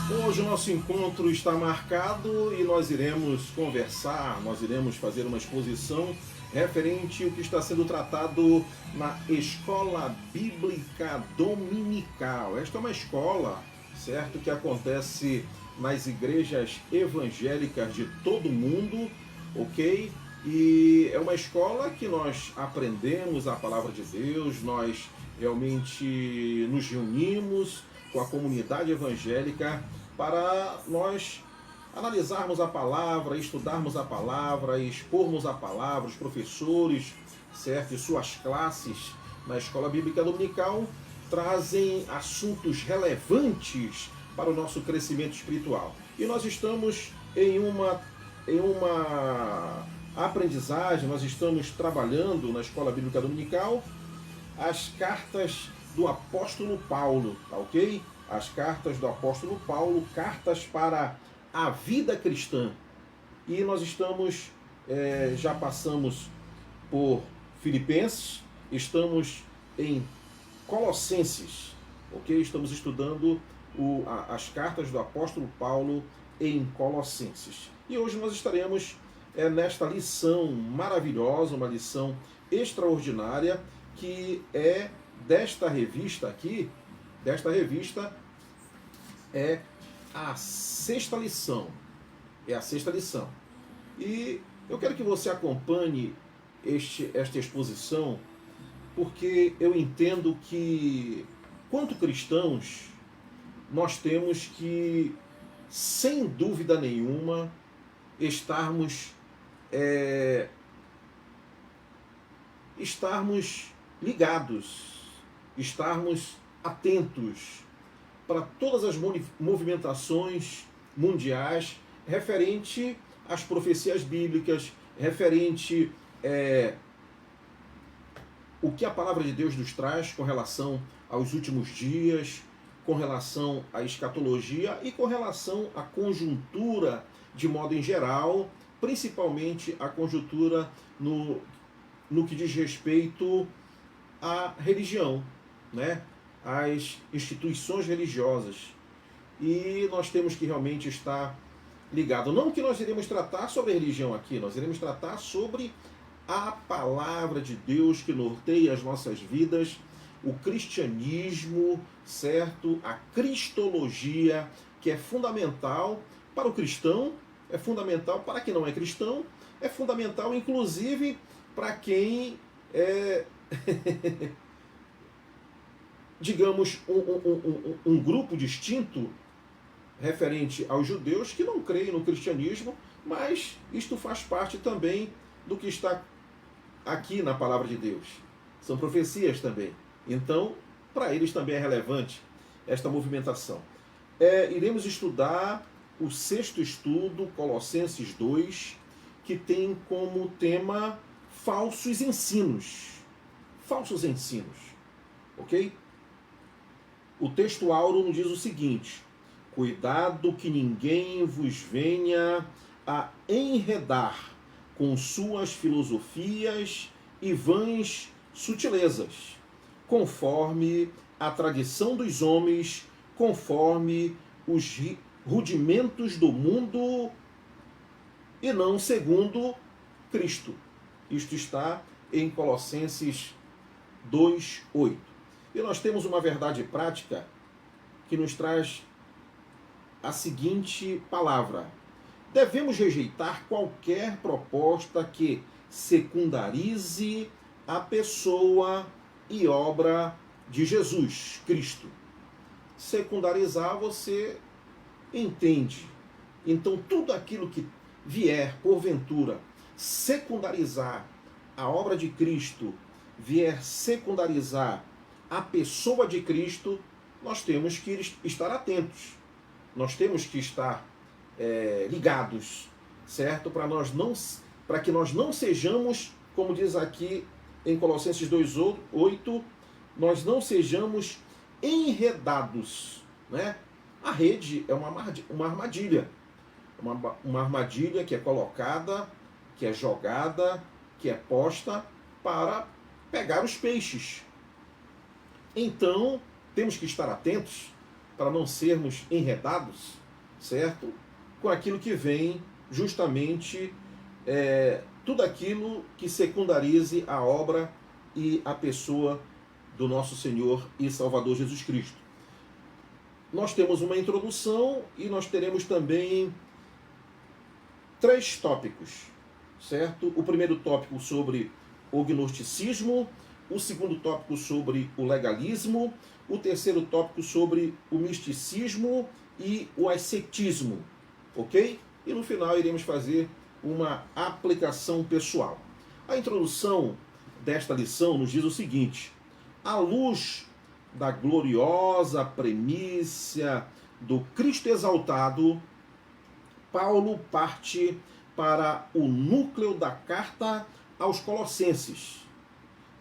Hoje o nosso encontro está marcado e nós iremos conversar, nós iremos fazer uma exposição referente ao que está sendo tratado na Escola Bíblica Dominical. Esta é uma escola, certo, que acontece nas igrejas evangélicas de todo o mundo, ok? E é uma escola que nós aprendemos a palavra de Deus, nós realmente nos reunimos com a comunidade evangélica para nós analisarmos a palavra, estudarmos a palavra, expormos a palavra, os professores, certo? E suas classes na Escola Bíblica Dominical trazem assuntos relevantes para o nosso crescimento espiritual. E nós estamos em uma aprendizagem, nós estamos trabalhando na Escola Bíblica Dominical as cartas do apóstolo Paulo, tá ok? As cartas do apóstolo Paulo, cartas para a vida cristã. E nós estamos, já passamos por Filipenses, estamos em Colossenses, ok? Estamos estudando as cartas do apóstolo Paulo em Colossenses. E hoje nós estaremos nesta lição maravilhosa, uma lição extraordinária, que é desta revista aqui, desta revista é a sexta lição. É a sexta lição. E eu quero que você acompanhe esta exposição, porque eu entendo que, quanto cristãos, nós temos que, sem dúvida nenhuma, estarmos ligados, estarmos atentos para todas as movimentações mundiais referente às profecias bíblicas, referente o que a palavra de Deus nos traz com relação aos últimos dias, com relação à escatologia e com relação à conjuntura de modo em geral, principalmente a conjuntura no que diz respeito à religião, né? Às instituições religiosas. E nós temos que realmente estar ligado. Não que nós iremos tratar sobre a religião aqui, nós iremos tratar sobre a palavra de Deus que norteia as nossas vidas, o cristianismo, certo? A cristologia, que é fundamental para o cristão, é fundamental para quem não é cristão, é fundamental inclusive para quem é, digamos, um grupo distinto referente aos judeus que não creem no cristianismo, mas isto faz parte também do que está aqui na palavra de Deus. São profecias também. Então, para eles também é relevante esta movimentação. Iremos estudar o sexto estudo, Colossenses 2, que tem como tema falsos ensinos. Falsos ensinos. Ok? O texto áureo nos diz o seguinte: cuidado que ninguém vos venha a enredar com suas filosofias e vãs sutilezas, conforme a tradição dos homens, conforme os rudimentos do mundo e não segundo Cristo. Isto está em Colossenses 2:8. E nós temos uma verdade prática que nos traz a seguinte palavra: devemos rejeitar qualquer proposta que secundarize a pessoa e obra de Jesus Cristo. Secundarizar, você entende. Então, tudo aquilo que vier, porventura, secundarizar a obra de Cristo, vier secundarizar a pessoa de Cristo, nós temos que estar atentos. Nós temos que estar ligados, certo? Para que nós não sejamos, como diz aqui em Colossenses 2:8, nós não sejamos enredados, né? A rede é uma armadilha. Uma armadilha que é colocada, que é jogada, que é posta para pegar os peixes. Então, temos que estar atentos para não sermos enredados, certo? Com aquilo que vem justamente tudo aquilo que secundarize a obra e a pessoa do nosso Senhor e Salvador Jesus Cristo. Nós temos uma introdução e nós teremos também 3 tópicos, certo? O primeiro tópico sobre o gnosticismo, o segundo tópico sobre o legalismo, o terceiro tópico sobre o misticismo e o ascetismo, ok? E no final iremos fazer uma aplicação pessoal. A introdução desta lição nos diz o seguinte: à luz da gloriosa premissa do Cristo exaltado, Paulo parte para o núcleo da carta aos Colossenses,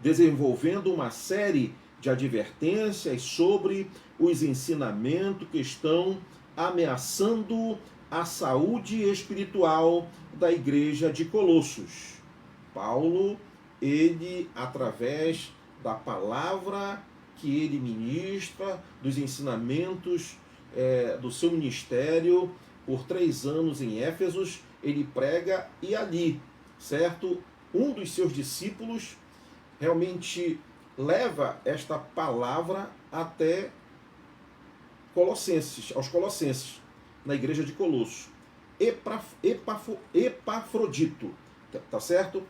desenvolvendo uma série de advertências sobre os ensinamentos que estão ameaçando a saúde espiritual da igreja de Colossos. Paulo, ele, através da palavra que ele ministra, dos ensinamentos do seu ministério, por 3 anos em Éfesos, ele prega e ali, certo? Um dos seus discípulos realmente leva esta palavra até aos Colossenses, na igreja de Colossos. Epafrodito, tá certo?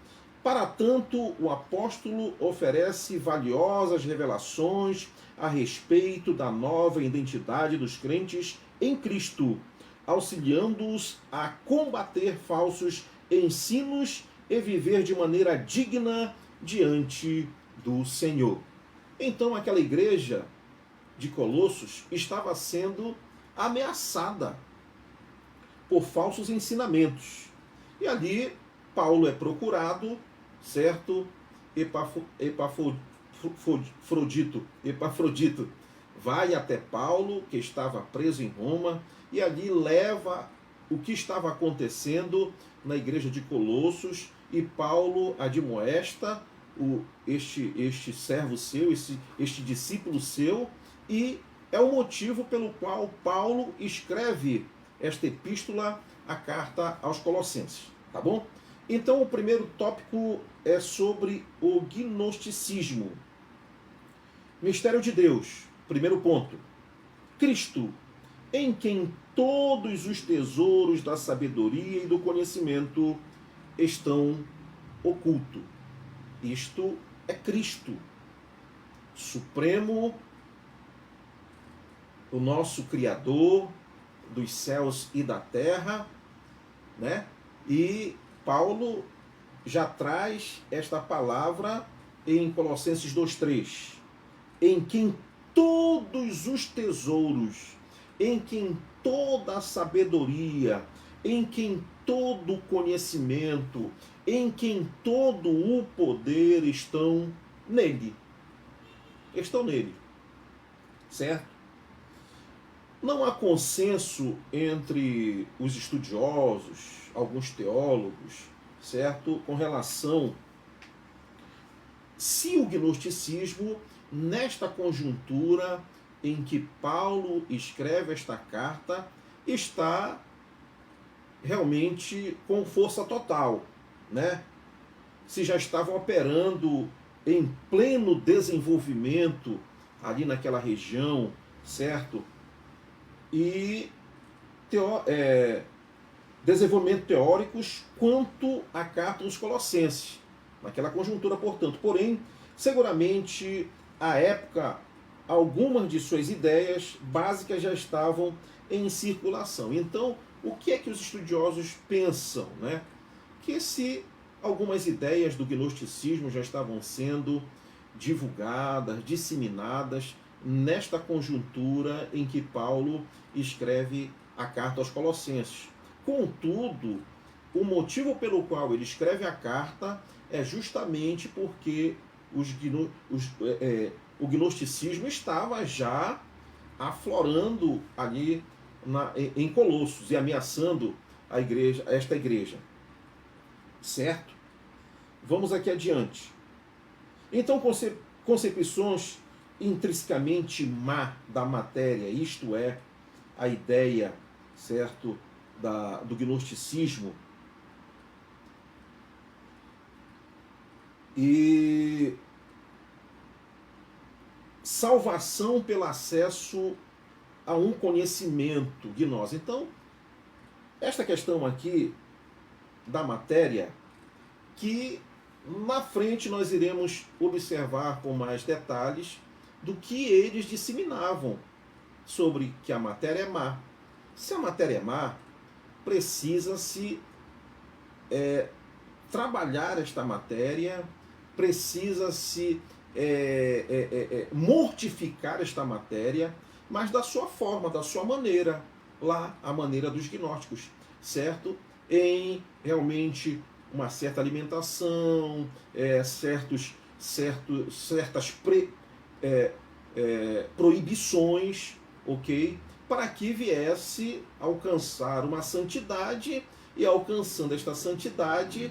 Para tanto, o apóstolo oferece valiosas revelações a respeito da nova identidade dos crentes em Cristo, auxiliando-os a combater falsos ensinos e viver de maneira digna diante do Senhor. Então, aquela igreja de Colossos estava sendo ameaçada por falsos ensinamentos. E ali, Paulo é procurado, certo? Epafrodito vai até Paulo, que estava preso em Roma, e ali leva o que estava acontecendo na igreja de Colossos, e Paulo admoesta este servo seu, este discípulo seu, e é o motivo pelo qual Paulo escreve esta epístola, a carta aos Colossenses, tá bom? Então, o primeiro tópico é sobre o gnosticismo. Mistério de Deus, primeiro ponto. Cristo, em quem todos os tesouros da sabedoria e do conhecimento estão ocultos. Isto é Cristo, Supremo, o nosso Criador dos céus e da terra, né? E Paulo já traz esta palavra em Colossenses 2:3, em quem todos os tesouros, em quem toda a sabedoria, em quem todo o conhecimento, em quem todo o poder estão nele. Estão nele. Certo? Não há consenso entre os estudiosos, alguns teólogos, certo? Com relação se o gnosticismo, nesta conjuntura em que Paulo escreve esta carta, está realmente com força total, né? Se já estavam operando em pleno desenvolvimento ali naquela região, certo? E desenvolvimento teóricos quanto à carta dos Colossenses, naquela conjuntura, portanto. Porém, seguramente, à época, algumas de suas ideias básicas já estavam em circulação. Então, o que é que os estudiosos pensam, né? Que se algumas ideias do gnosticismo já estavam sendo divulgadas, disseminadas nesta conjuntura em que Paulo escreve a carta aos Colossenses. Contudo, o motivo pelo qual ele escreve a carta é justamente porque o gnosticismo estava já aflorando ali em Colossos e ameaçando esta igreja. Certo? Vamos aqui adiante. Então, concepções intrinsecamente má da matéria, isto é, a ideia, certo, do gnosticismo, e salvação pelo acesso a um conhecimento, gnose. Então, esta questão aqui da matéria, que na frente nós iremos observar com mais detalhes do que eles disseminavam sobre que a matéria é má. Se a matéria é má, precisa-se trabalhar esta matéria, precisa-se mortificar esta matéria, mas da sua forma, da sua maneira, lá a maneira dos gnósticos, certo? Em realmente uma certa alimentação, certas proibições, ok? Para que viesse alcançar uma santidade, e alcançando esta santidade,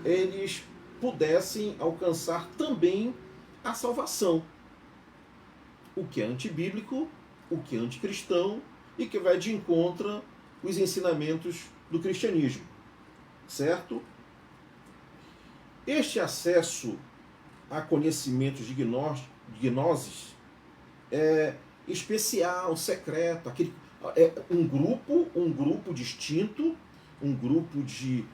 eles pudessem alcançar também a salvação. O que é antibíblico, o que é anticristão e que vai de encontro os ensinamentos do cristianismo, certo? Este acesso a conhecimentos de gnoses é especial, secreto, um grupo distinto, um grupo de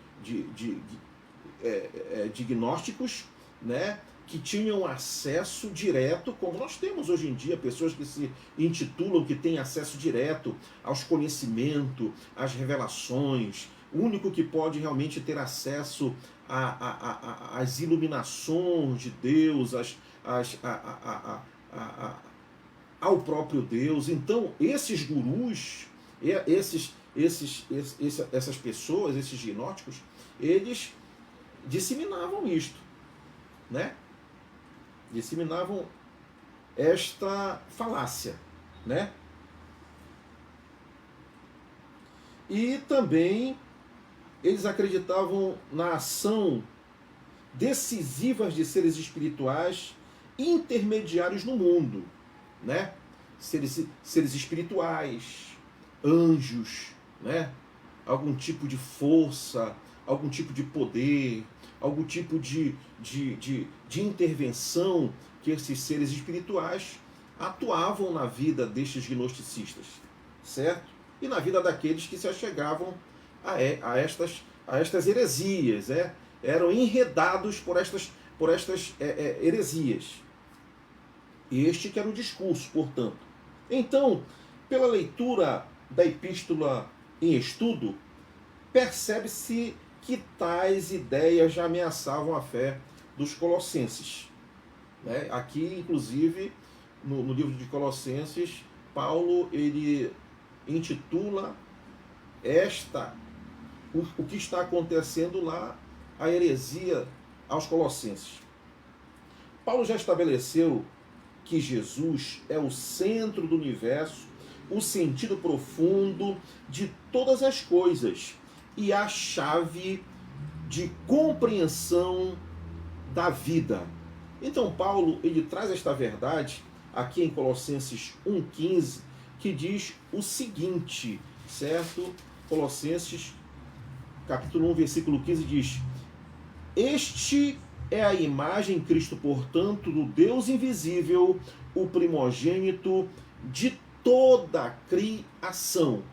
gnósticos, né, que tinham acesso direto, como nós temos hoje em dia, pessoas que se intitulam que têm acesso direto aos conhecimentos, às revelações, o único que pode realmente ter acesso às iluminações de Deus, ao próprio Deus. Então, esses gurus, essas pessoas, esses gnósticos, eles disseminavam isto, né? Disseminavam esta falácia, né? E também eles acreditavam na ação decisiva de seres espirituais intermediários no mundo, né? Seres espirituais, anjos, né? Algum tipo de força, algum tipo de poder, algum tipo de intervenção que esses seres espirituais atuavam na vida destes gnosticistas, certo? E na vida daqueles que se achegavam a estas heresias, eram enredados por estas heresias. Este que era o discurso, portanto. Então, pela leitura da epístola em estudo, percebe-se que tais ideias já ameaçavam a fé dos colossenses. Né? Aqui, inclusive, no livro de Colossenses, Paulo ele intitula o que está acontecendo lá, a heresia aos colossenses. Paulo já estabeleceu que Jesus é o centro do universo, o sentido profundo de todas as coisas e a chave de compreensão da vida. Então Paulo ele traz esta verdade aqui em Colossenses 1,15, que diz o seguinte, certo? Colossenses capítulo 1, versículo 15 diz: Este é a imagem, Cristo, portanto, do Deus invisível, o primogênito de toda a criação.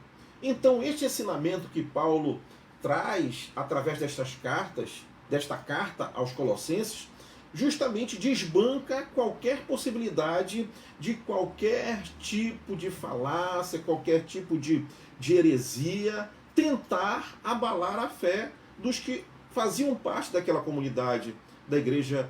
Então, este ensinamento que Paulo traz através desta carta aos Colossenses, justamente desbanca qualquer possibilidade de qualquer tipo de falácia, qualquer tipo de heresia, tentar abalar a fé dos que faziam parte daquela comunidade da igreja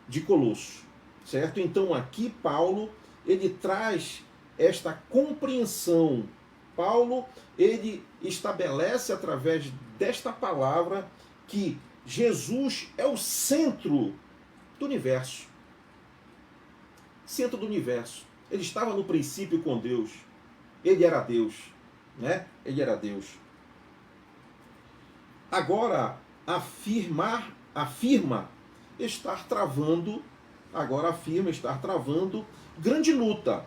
de Colosso, certo? Então aqui Paulo, ele traz esta compreensão. Paulo, ele estabelece através desta palavra que Jesus é o centro do universo. Centro do universo. Ele estava no princípio com Deus. Ele era Deus, né? Ele era Deus. Agora, afirma estar travando agora afirma estar travando grande luta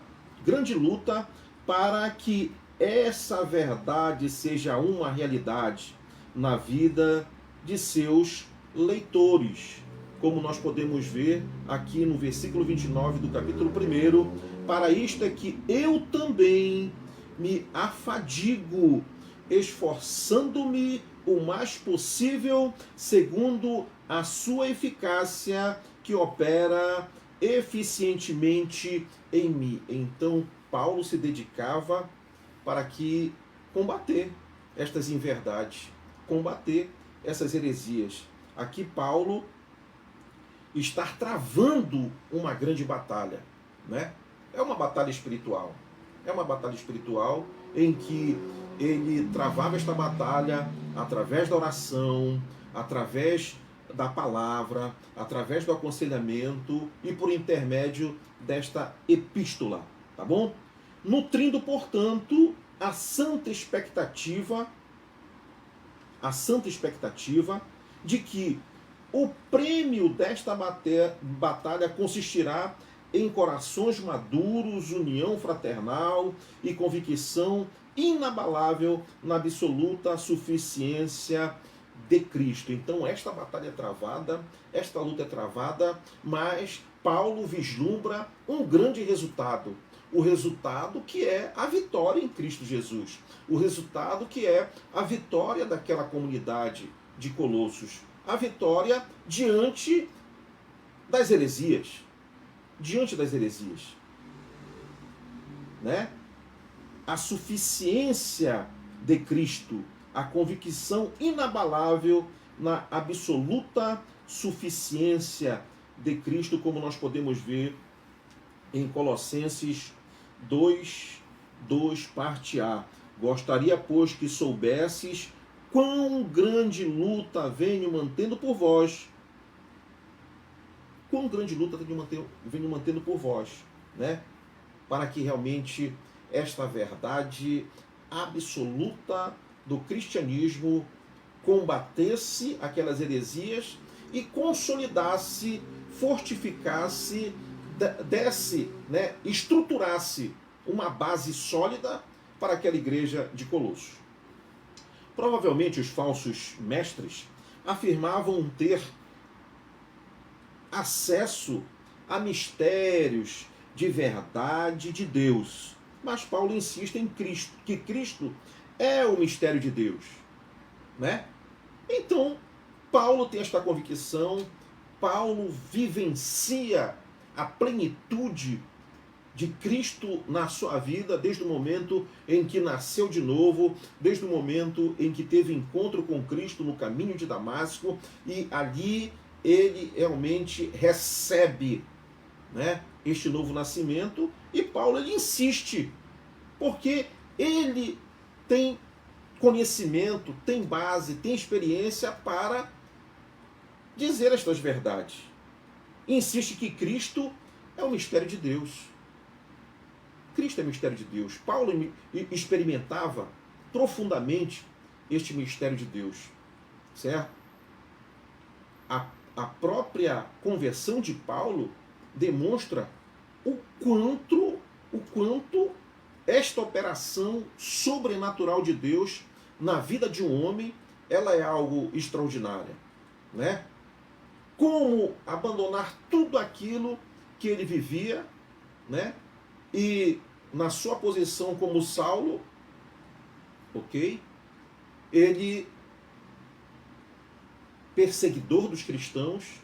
para que essa verdade seja uma realidade na vida de seus leitores. Como nós podemos ver aqui no versículo 29 do capítulo 1, para isto é que eu também me afadigo, esforçando-me o mais possível, segundo a sua eficácia que opera eficientemente em mim. Então, Paulo se dedicava para que combater estas inverdades, combater essas heresias. Aqui Paulo está travando uma grande batalha, né? É uma batalha espiritual. É uma batalha espiritual em que ele travava esta batalha através da oração, através da palavra, através do aconselhamento e por intermédio desta epístola, tá bom? Nutrindo, portanto, a santa expectativa de que o prêmio desta batalha consistirá em corações maduros, união fraternal e convicção inabalável na absoluta suficiência de Cristo. Então esta batalha é travada, esta luta é travada, mas Paulo vislumbra um grande resultado. O resultado que é a vitória em Cristo Jesus. O resultado que é a vitória daquela comunidade de Colossos. A vitória diante das heresias. Diante das heresias. Né? A suficiência de Cristo. A convicção inabalável na absoluta suficiência de Cristo, como nós podemos ver em Colossenses 2, parte A. Gostaria, pois, que soubesses quão grande luta venho mantendo por vós. Quão grande luta venho mantendo por vós, né? Para que realmente esta verdade absoluta do cristianismo combatesse aquelas heresias e consolidasse, fortificasse, desse, né, estruturasse uma base sólida para aquela igreja de Colossos. Provavelmente os falsos mestres afirmavam ter acesso a mistérios de verdade de Deus. Mas Paulo insiste em Cristo, que Cristo é o mistério de Deus, né? Então, Paulo tem esta convicção, Paulo vivencia a plenitude de Cristo na sua vida desde o momento em que nasceu de novo, desde o momento em que teve encontro com Cristo no caminho de Damasco, e ali ele realmente recebe, né, este novo nascimento. E Paulo ele insiste, porque ele tem conhecimento, tem base, tem experiência para dizer estas verdades. Insiste que Cristo é o mistério de Deus. Cristo é o mistério de Deus. Paulo experimentava profundamente este mistério de Deus, certo? A própria conversão de Paulo demonstra o quanto esta operação sobrenatural de Deus na vida de um homem, ela é algo extraordinário, né? Como abandonar tudo aquilo que ele vivia, né? E na sua posição como Saulo, ok? Ele, perseguidor dos cristãos,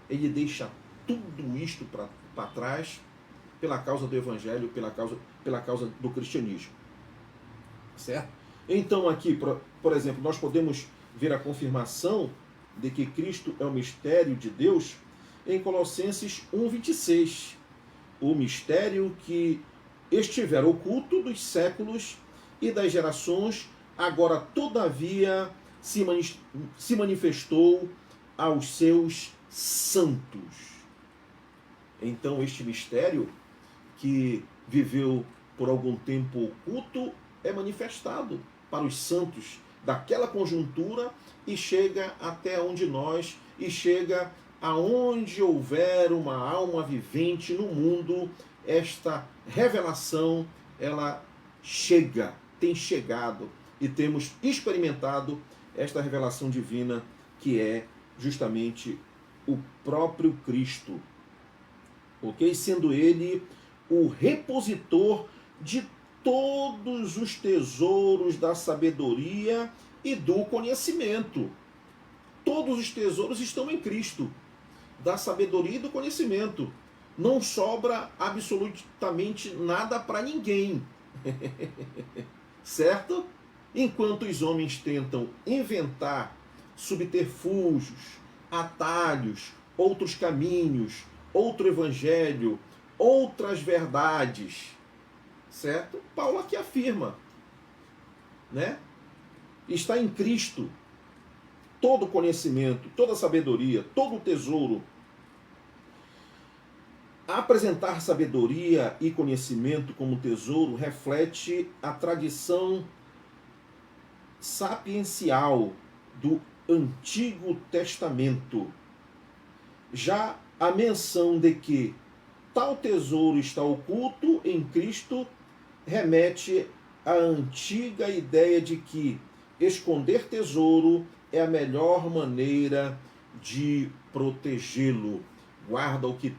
ele deixa tudo isto para trás pela causa do evangelho, pela causa do cristianismo. Certo? Então aqui, por exemplo, nós podemos ver a confirmação de que Cristo é o mistério de Deus em Colossenses 1:26. O mistério que estivera oculto dos séculos e das gerações, agora todavia se manifestou aos seus santos. Então este mistério que viveu por algum tempo oculto é manifestado para os santos daquela conjuntura e chega até onde nós, e chega aonde houver uma alma vivente no mundo, esta revelação, ela chega, tem chegado, e temos experimentado esta revelação divina, que é justamente o próprio Cristo, ok? Sendo ele o repositor de todos os tesouros da sabedoria e do conhecimento. Todos os tesouros estão em Cristo, da sabedoria e do conhecimento. Não sobra absolutamente nada para ninguém. Certo? Enquanto os homens tentam inventar subterfúgios, atalhos, outros caminhos, outro evangelho, outras verdades, certo? Paulo aqui afirma, né? Está em Cristo todo conhecimento, toda sabedoria, todo tesouro. Apresentar sabedoria e conhecimento como tesouro reflete a tradição sapiencial do Antigo Testamento. Já a menção de que tal tesouro está oculto em Cristo remete à antiga ideia de que esconder tesouro é a melhor maneira de protegê-lo. Guarda o que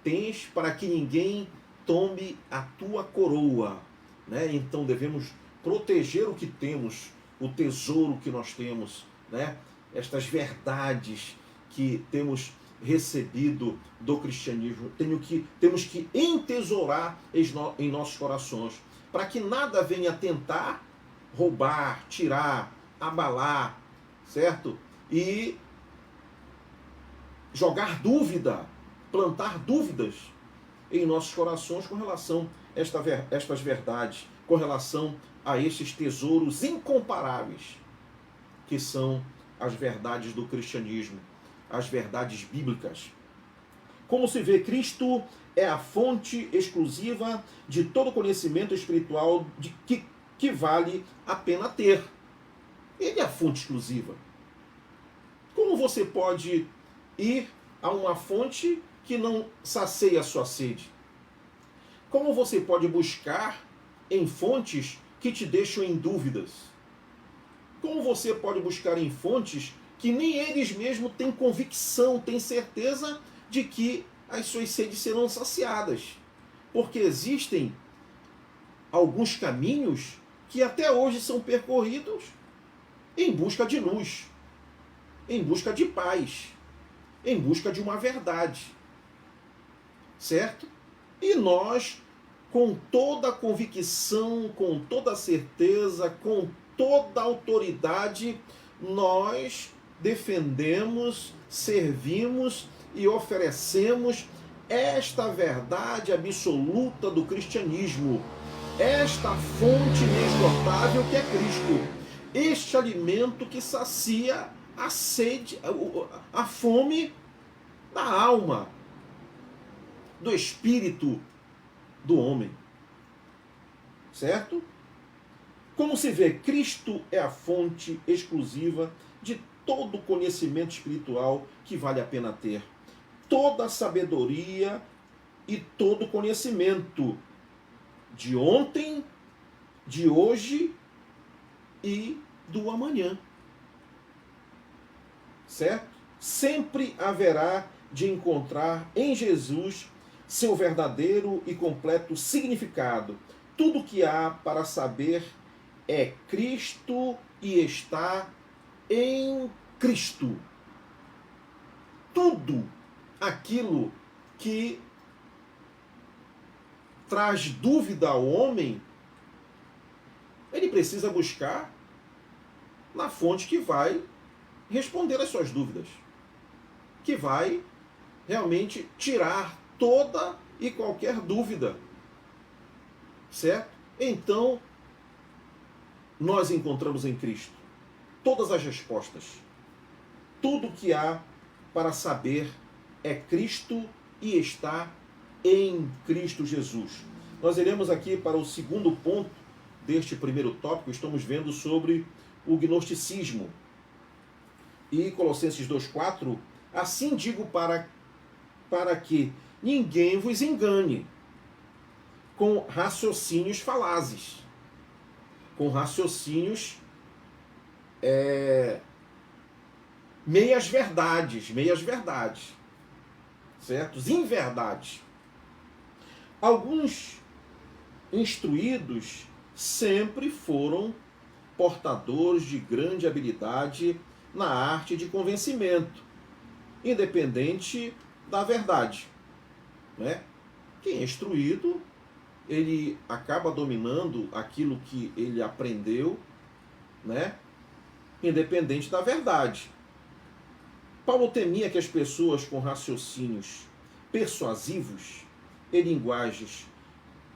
tens para que ninguém tome a tua coroa, né? Então devemos proteger o que temos, o tesouro que nós temos, né? Estas verdades que temos recebido do cristianismo, temos que entesourar em nossos corações, para que nada venha tentar roubar, tirar, abalar, certo? E jogar dúvida, plantar dúvidas em nossos corações com relação a estas verdades, com relação a estes tesouros incomparáveis, que são as verdades do cristianismo, as verdades bíblicas. Como se vê, Cristo é a fonte exclusiva de todo conhecimento espiritual que vale a pena ter. Ele é a fonte exclusiva. Como você pode ir a uma fonte que não sacia a sua sede? Como você pode buscar em fontes que te deixam em dúvidas? Como você pode buscar em fontes que nem eles mesmos têm convicção, têm certeza de que as suas sedes serão saciadas? Porque existem alguns caminhos que até hoje são percorridos em busca de luz, em busca de paz, em busca de uma verdade. Certo? E nós, com toda a convicção, com toda a certeza, com toda a autoridade, nós defendemos, servimos e oferecemos esta verdade absoluta do cristianismo, esta fonte inesgotável que é Cristo, este alimento que sacia a sede, a fome da alma, do espírito do homem. Certo? Como se vê, Cristo é a fonte exclusiva de todo conhecimento espiritual que vale a pena ter. Toda sabedoria e todo conhecimento de ontem, de hoje e do amanhã. Certo? Sempre haverá de encontrar em Jesus seu verdadeiro e completo significado. Tudo que há para saber é Cristo e está em Cristo. Tudo aquilo que traz dúvida ao homem, ele precisa buscar na fonte que vai responder às suas dúvidas, que vai realmente tirar toda e qualquer dúvida. Certo? Então, nós encontramos em Cristo todas as respostas. Tudo que há para saber é Cristo e está em Cristo Jesus. Nós iremos aqui para o segundo ponto deste primeiro tópico. Estamos vendo sobre o gnosticismo. E Colossenses 2,4 Assim digo para que ninguém vos engane com raciocínios falazes, com raciocínios meias verdades, certo? Inverdades. Alguns instruídos sempre foram portadores de grande habilidade na arte de convencimento, independente da verdade, né? Quem é instruído, ele acaba dominando aquilo que ele aprendeu, né? Independente da verdade. Paulo temia que as pessoas com raciocínios persuasivos e linguagens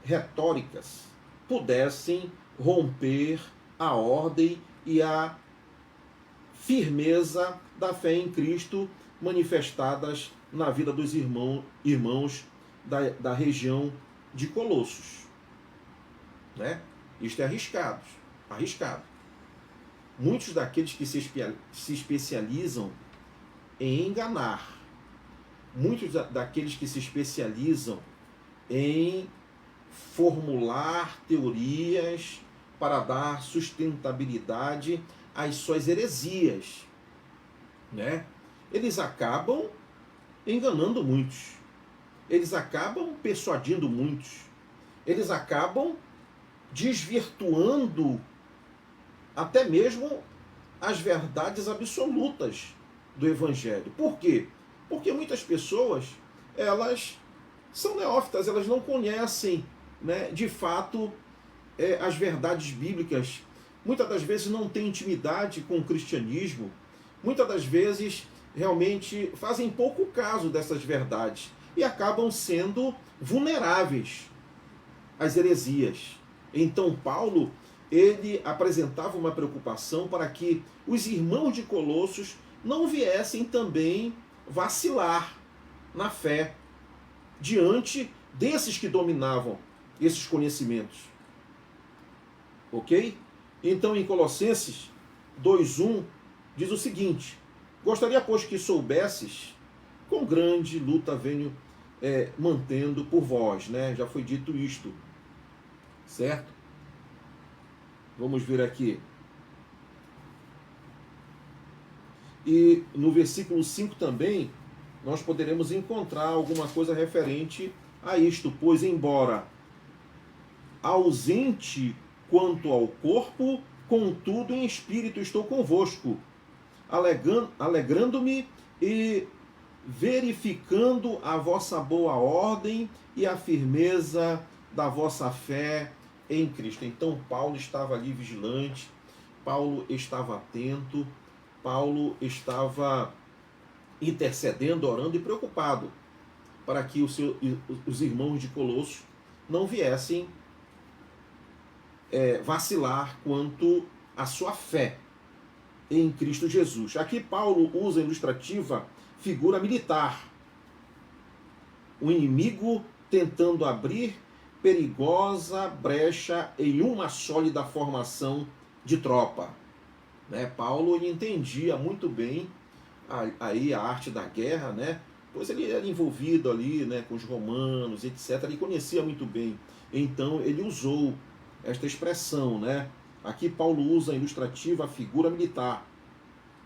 retóricas pudessem romper a ordem e a firmeza da fé em Cristo manifestadas na vida dos irmãos da região de Colossos, né? Isto é arriscado. Muitos daqueles que se especializam em enganar, muitos daqueles que se especializam em formular teorias para dar sustentabilidade às suas heresias, né? Eles acabam enganando muitos, eles acabam persuadindo muitos, eles acabam desvirtuando até mesmo as verdades absolutas do Evangelho. Por quê? Porque muitas pessoas, elas são neófitas, elas não conhecem, né, de fato, as verdades bíblicas. Muitas das vezes não têm intimidade com o cristianismo, muitas das vezes realmente fazem pouco caso dessas verdades e acabam sendo vulneráveis às heresias. Então Paulo, ele apresentava uma preocupação para que os irmãos de Colossos não viessem também vacilar na fé diante desses que dominavam esses conhecimentos. Ok? Então em Colossenses 2:1 diz o seguinte: gostaria, pois, que soubesses com grande luta venho mantendo por vós, né? Já foi dito isto, certo? Vamos ver aqui. E no versículo 5 também, nós poderemos encontrar alguma coisa referente a isto. Pois, embora ausente quanto ao corpo, contudo em espírito estou convosco, alegrando-me e verificando a vossa boa ordem e a firmeza da vossa fé em Cristo. Então Paulo estava ali vigilante, Paulo estava atento, Paulo estava intercedendo, orando e preocupado para que os irmãos de Colossos não viessem vacilar quanto à sua fé em Cristo Jesus. Aqui Paulo usa a ilustrativa figura militar. O inimigo tentando abrir perigosa brecha em uma sólida formação de tropa. Né? Paulo ele entendia muito bem aí a arte da guerra, né? Pois ele era envolvido ali, né, com os romanos, etc. Ele conhecia muito bem. Então ele usou esta expressão, né? Aqui Paulo usa a ilustrativa figura militar.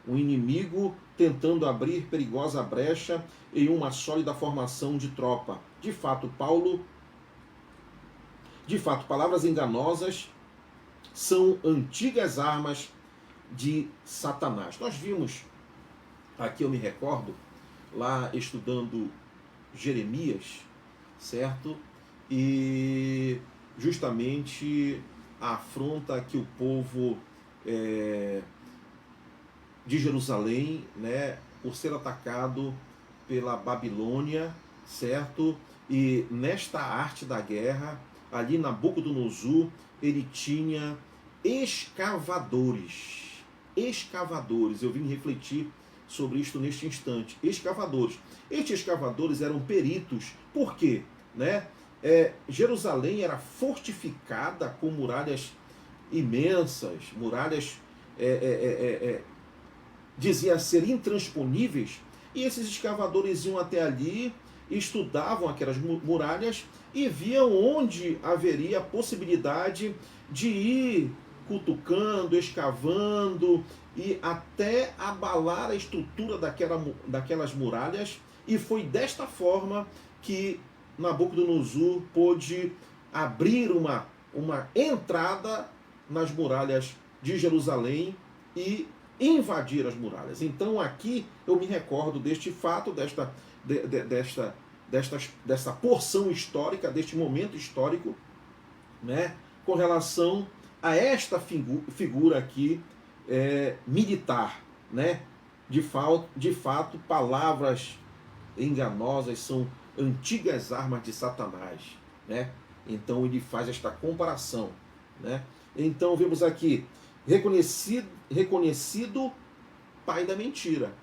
O inimigo tentando abrir perigosa brecha em uma sólida formação de tropa. De fato, palavras enganosas são antigas armas de Satanás. Nós vimos, aqui eu me recordo, lá estudando Jeremias, certo? E justamente a afronta que o povo de Jerusalém, né, por ser atacado pela Babilônia, certo? E nesta arte da guerra, ali Nabucodonosor, ele tinha escavadores. Eu vim refletir sobre isto neste instante. Escavadores. Estes escavadores eram peritos. Por quê? Né? Jerusalém era fortificada com muralhas imensas, muralhas dizia ser intransponíveis, e esses escavadores iam até ali, estudavam aquelas muralhas e viam onde haveria a possibilidade de ir cutucando, escavando e até abalar a estrutura daquelas muralhas. E foi desta forma que Nabucodonosor pôde abrir uma entrada nas muralhas de Jerusalém e invadir as muralhas. Então aqui eu me recordo deste fato, desta porção histórica, deste momento histórico, né, com relação a esta figura aqui militar, né? De fato, palavras enganosas são antigas armas de Satanás, né? Então ele faz esta comparação, né? Então vemos aqui reconhecido pai da mentira,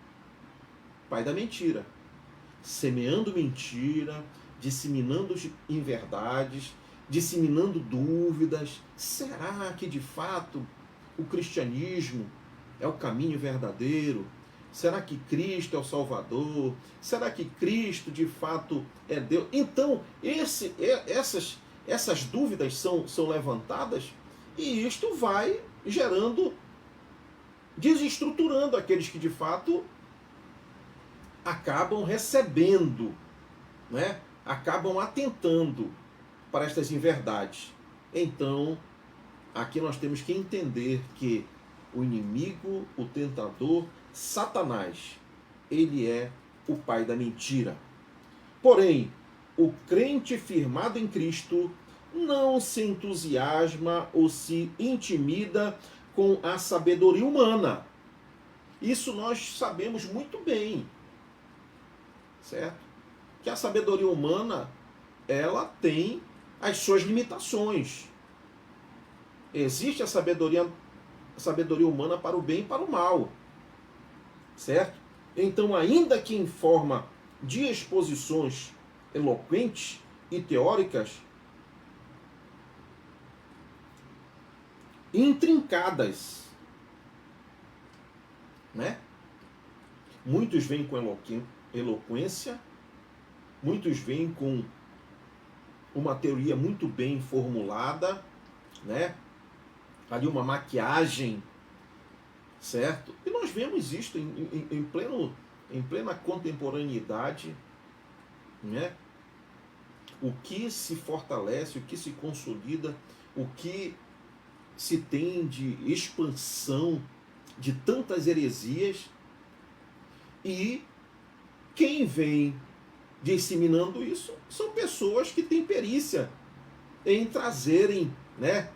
semeando mentira, disseminando inverdades, disseminando dúvidas. Será que de fato o cristianismo é o caminho verdadeiro? Será que Cristo é o Salvador? Será que Cristo de fato é Deus? Então, essas dúvidas são levantadas e isto vai gerando, desestruturando aqueles que de fato acabam recebendo, né? Acabam atentando para estas inverdades. Então, aqui nós temos que entender que o inimigo, o tentador, Satanás, ele é o pai da mentira. Porém, o crente firmado em Cristo não se entusiasma ou se intimida com a sabedoria humana. Isso nós sabemos muito bem, certo? Que a sabedoria humana, ela tem as suas limitações. Existe a sabedoria humana para o bem e para o mal, certo? Então, ainda que em forma de exposições eloquentes e teóricas, intrincadas, né? Muitos vêm com eloquência, muitos vêm com uma teoria muito bem formulada, né? Ali uma maquiagem, certo? E nós vemos isto em plena contemporaneidade, né? O que se fortalece, o que se consolida, o que se tem de expansão de tantas heresias, e quem vem disseminando isso são pessoas que têm perícia em trazerem, né,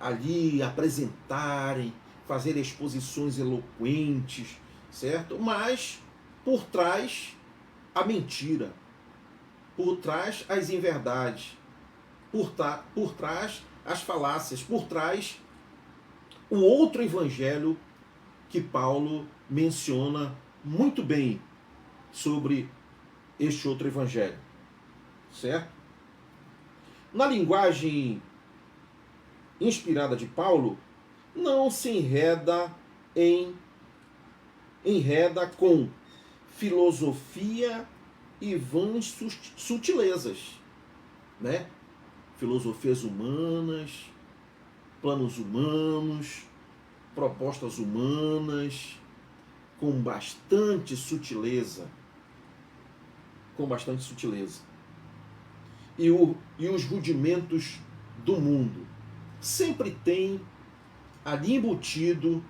ali, apresentarem, fazer exposições eloquentes, certo? Mas por trás a mentira, por trás as inverdades, por trás as falácias, por trás o outro evangelho que Paulo menciona muito bem sobre este outro evangelho, certo? Na linguagem inspirada de Paulo, não se enreda com filosofia e vãs sutilezas, né? Filosofias humanas, planos humanos, propostas humanas, com bastante sutileza. E os rudimentos do mundo. Sempre tem ali embutido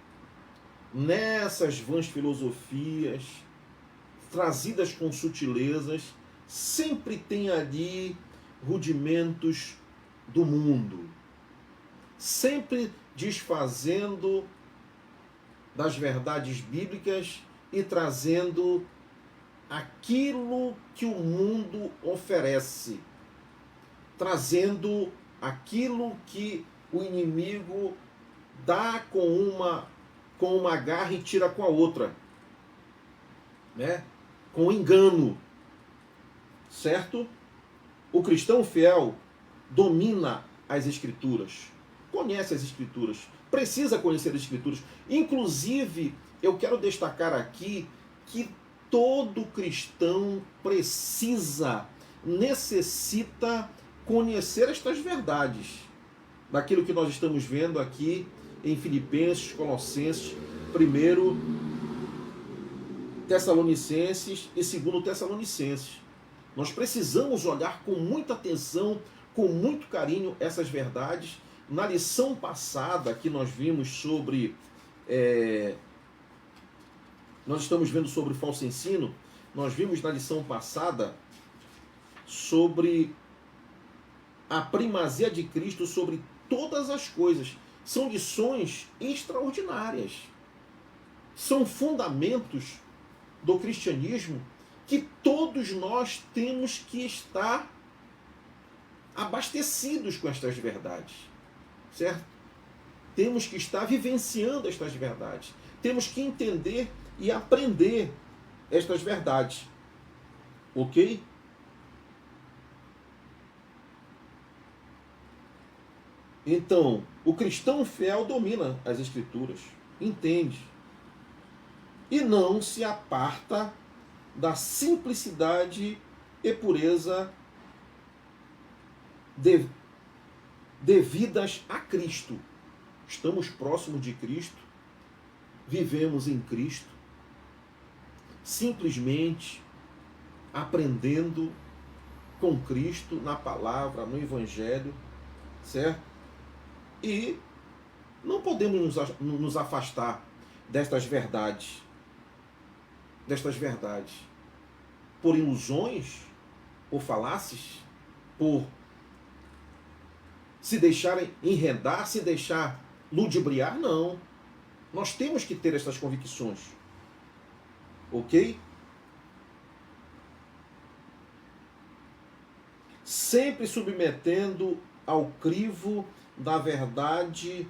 nessas vãs filosofias, trazidas com sutilezas, sempre tem ali rudimentos do mundo, sempre desfazendo das verdades bíblicas e trazendo aquilo que o mundo oferece, trazendo aquilo que o inimigo dá com uma garra e tira com a outra, né? Com engano, certo? O cristão fiel domina as Escrituras, conhece as Escrituras, precisa conhecer as Escrituras. Inclusive, eu quero destacar aqui que todo cristão necessita conhecer estas verdades, daquilo que nós estamos vendo aqui em Filipenses, Colossenses, 1 Tessalonicenses e 2 Tessalonicenses. Nós precisamos olhar com muita atenção, com muito carinho essas verdades. Na lição passada que nós vimos sobre... nós estamos vendo sobre falso ensino. Nós vimos na lição passada sobre a primazia de Cristo sobre todas as coisas. São lições extraordinárias. São fundamentos do cristianismo que todos nós temos que estar abastecidos com estas verdades, certo? Temos que estar vivenciando estas verdades. Temos que entender e aprender estas verdades. Ok? Então, o cristão fiel domina as Escrituras, entende, e não se aparta da simplicidade e pureza devidas a Cristo. Estamos próximos de Cristo, vivemos em Cristo, simplesmente aprendendo com Cristo na palavra, no Evangelho, certo? E não podemos nos afastar destas verdades, por ilusões, por falácias, por se deixarem enredar, se deixar ludibriar, não. Nós temos que ter essas convicções, ok? Sempre submetendo ao crivo da verdade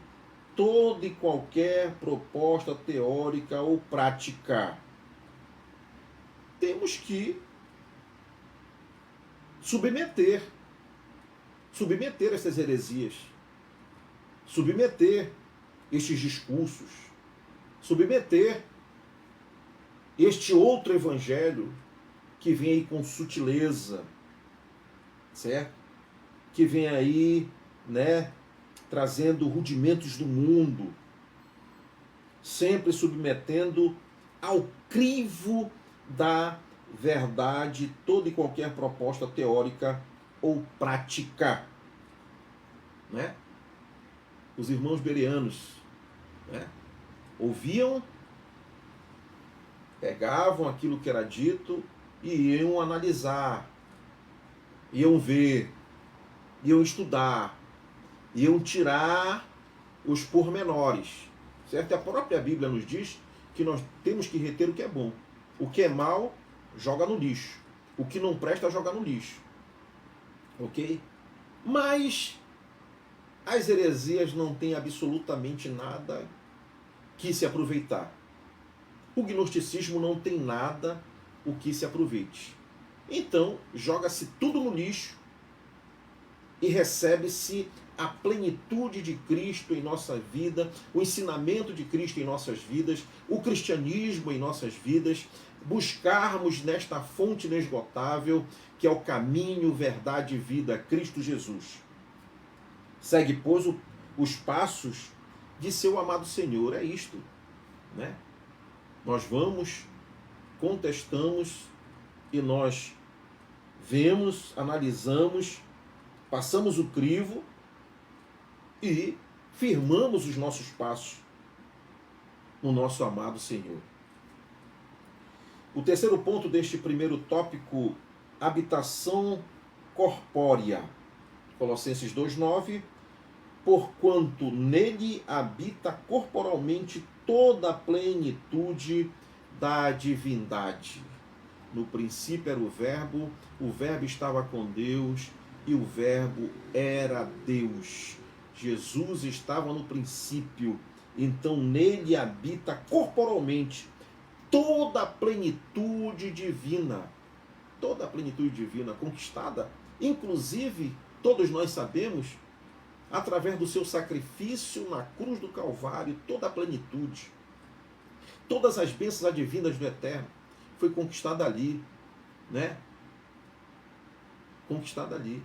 toda e qualquer proposta teórica ou prática. Temos que submeter essas heresias, submeter estes discursos, submeter este outro evangelho que vem aí com sutileza, certo? Que vem aí, né, trazendo rudimentos do mundo, sempre submetendo ao crivo da verdade toda e qualquer proposta teórica ou prática, né? Os irmãos bereanos, né, ouviam, pegavam aquilo que era dito e iam analisar, iam ver, iam estudar, iam tirar os pormenores, certo? E a própria Bíblia nos diz que nós temos que reter o que é bom. O que é mal, joga no lixo. O que não presta, joga no lixo. Ok? Mas as heresias não têm absolutamente nada que se aproveitar. O gnosticismo não tem nada o que se aproveite. Então, joga-se tudo no lixo e recebe-se a plenitude de Cristo em nossa vida, o ensinamento de Cristo em nossas vidas, o cristianismo em nossas vidas, buscarmos nesta fonte inesgotável, que é o caminho, verdade e vida, Cristo Jesus. Segue, pois, os passos de seu amado Senhor. É isto, né? Nós vamos, contestamos e nós vemos, analisamos, passamos o crivo e firmamos os nossos passos no nosso amado Senhor. O terceiro ponto deste primeiro tópico, habitação corpórea. Colossenses 2,9, porquanto nele habita corporalmente toda a plenitude da divindade. No princípio era o Verbo estava com Deus e o Verbo era Deus. Jesus estava no princípio, então nele habita corporalmente toda a plenitude divina. Toda a plenitude divina conquistada, inclusive, todos nós sabemos, através do seu sacrifício na cruz do Calvário, toda a plenitude, todas as bênçãos advindas do Eterno, foi conquistada ali, né? Conquistada ali,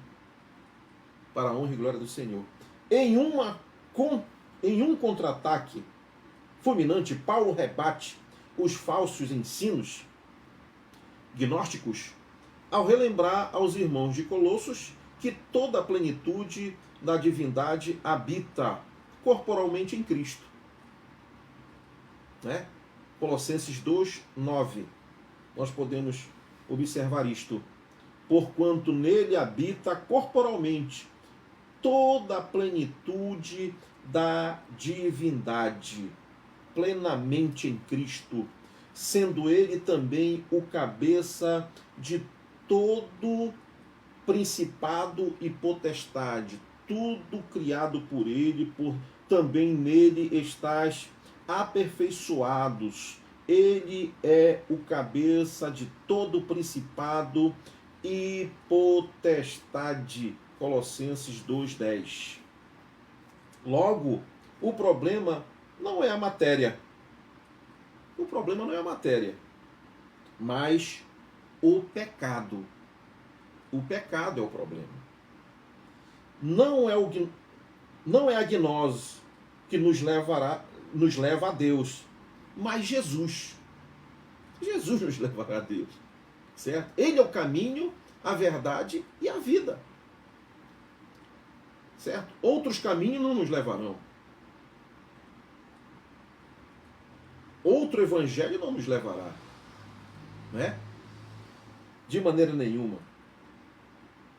para a honra e glória do Senhor. Em um contra-ataque fulminante, Paulo rebate os falsos ensinos gnósticos ao relembrar aos irmãos de Colossos que toda a plenitude da divindade habita corporalmente em Cristo. Né? Colossenses 2, 9. Nós podemos observar isto. Porquanto nele habita corporalmente toda a plenitude da divindade, plenamente em Cristo, sendo ele também o cabeça de todo principado e potestade, tudo criado por ele, também nele estás aperfeiçoados. Ele é o cabeça de todo principado e potestade. Colossenses 2:10. Logo, o problema não é a matéria. O problema não é a matéria, mas o pecado. O pecado é o problema. Não é a gnose que nos leva a Deus, mas Jesus. Jesus nos levará a Deus. Certo? Ele é o caminho, a verdade e a vida. Certo? Outros caminhos não nos levarão. Outro evangelho não nos levará. Né? De maneira nenhuma.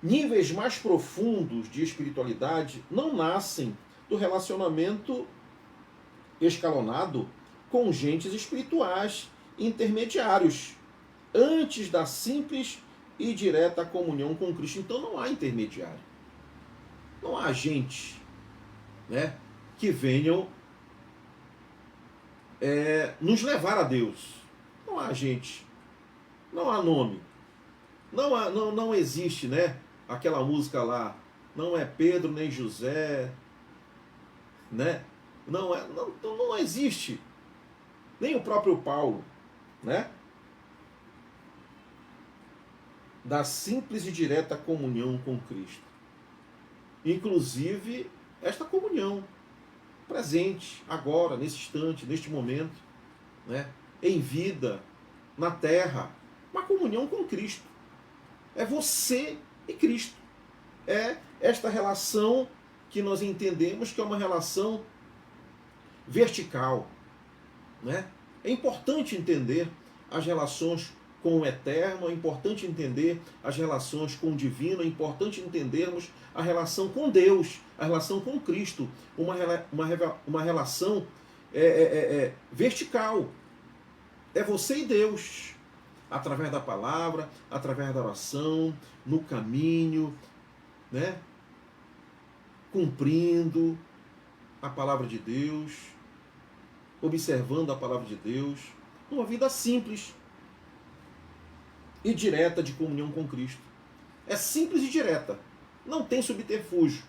Níveis mais profundos de espiritualidade não nascem do relacionamento escalonado com gentes espirituais intermediários, antes da simples e direta comunhão com Cristo. Então não há intermediário. Não há agentes, né, que venham nos levar a Deus. Não há gente. Não há nome. Não existe, né? Aquela música lá, não é Pedro nem José, né? Não existe. Nem o próprio Paulo, né? Da simples e direta comunhão com Cristo. Inclusive, esta comunhão presente, agora, nesse instante, neste momento, né? Em vida, na terra, uma comunhão com Cristo. É você e Cristo. É esta relação que nós entendemos que é uma relação vertical. Né? É importante entender as relações com o eterno, é importante entender as relações com o divino, é importante entendermos a relação com Deus, a relação com Cristo, uma relação vertical. É você e Deus, através da palavra, através da oração, no caminho, né? Cumprindo a palavra de Deus, observando a palavra de Deus, uma vida simples e direta de comunhão com Cristo. É simples e direta, não tem subterfúgio,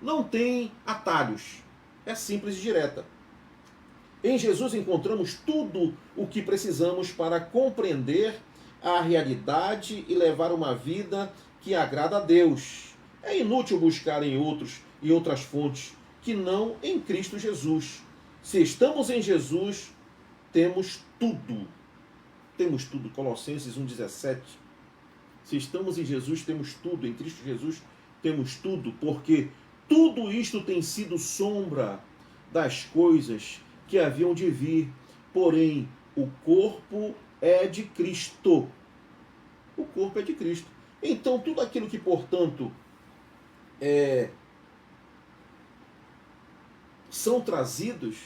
não tem atalhos, é simples e direta. Em Jesus encontramos tudo o que precisamos para compreender a realidade e levar uma vida que agrada a Deus. É inútil buscar em outras fontes que não em Cristo Jesus. Se estamos em Jesus, temos tudo. Temos tudo. Colossenses 1,17. Se estamos em Jesus, temos tudo. Em Cristo Jesus, temos tudo. Porque tudo isto tem sido sombra das coisas que haviam de vir. Porém, o corpo é de Cristo. O corpo é de Cristo. Então, tudo aquilo que, portanto, são trazidos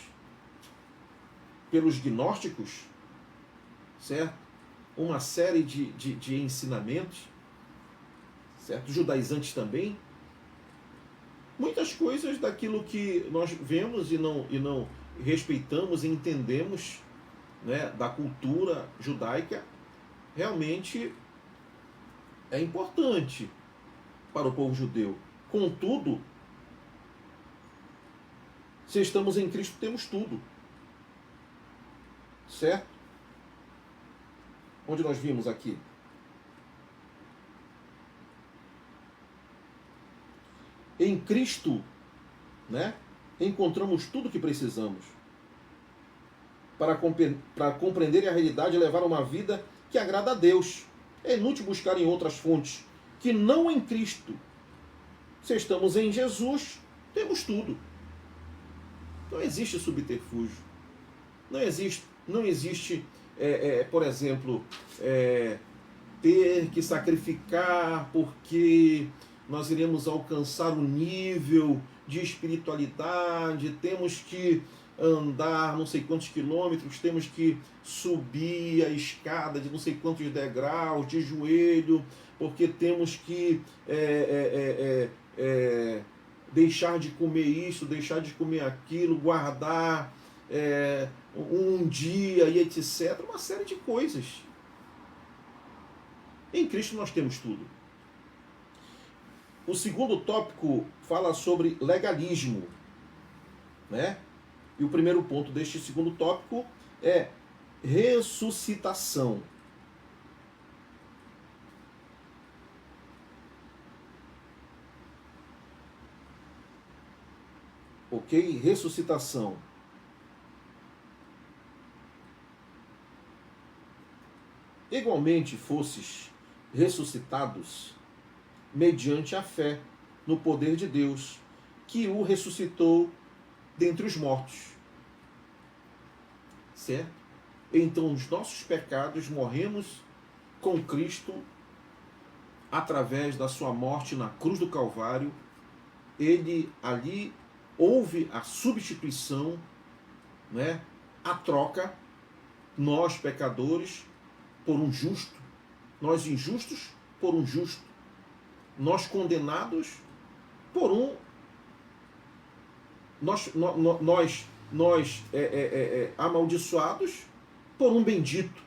pelos gnósticos, certo? Uma série de ensinamentos, certo? Judaizantes também. Muitas coisas daquilo que nós vemos e não respeitamos e entendemos, né, da cultura judaica, realmente é importante para o povo judeu. Contudo, se estamos em Cristo, temos tudo. Certo? onde nós vimos aqui. Em Cristo, né, encontramos tudo o que precisamos para compreender a realidade e levar uma vida que agrada a Deus. É inútil buscar em outras fontes, que não em Cristo. Se estamos em Jesus, temos tudo. Não existe subterfúgio. Não existe por exemplo, ter que sacrificar porque nós iremos alcançar um nível de espiritualidade, temos que andar não sei quantos quilômetros, temos que subir a escada de não sei quantos degraus, de joelho, porque temos que deixar de comer isso, deixar de comer aquilo, guardar um dia e etc. Uma série de coisas. Em Cristo nós temos tudo. O segundo tópico fala sobre legalismo, né? E o primeiro ponto deste segundo tópico é ressuscitação. Ok? Ressuscitação. Igualmente fosses ressuscitados mediante a fé no poder de Deus, que o ressuscitou dentre os mortos. Certo? Então, os nossos pecados morremos com Cristo através da sua morte na cruz do Calvário. Ele ali houve a substituição, né? A troca, nós pecadores por um justo, nós injustos por um justo, nós condenados por um, nós amaldiçoados por um bendito,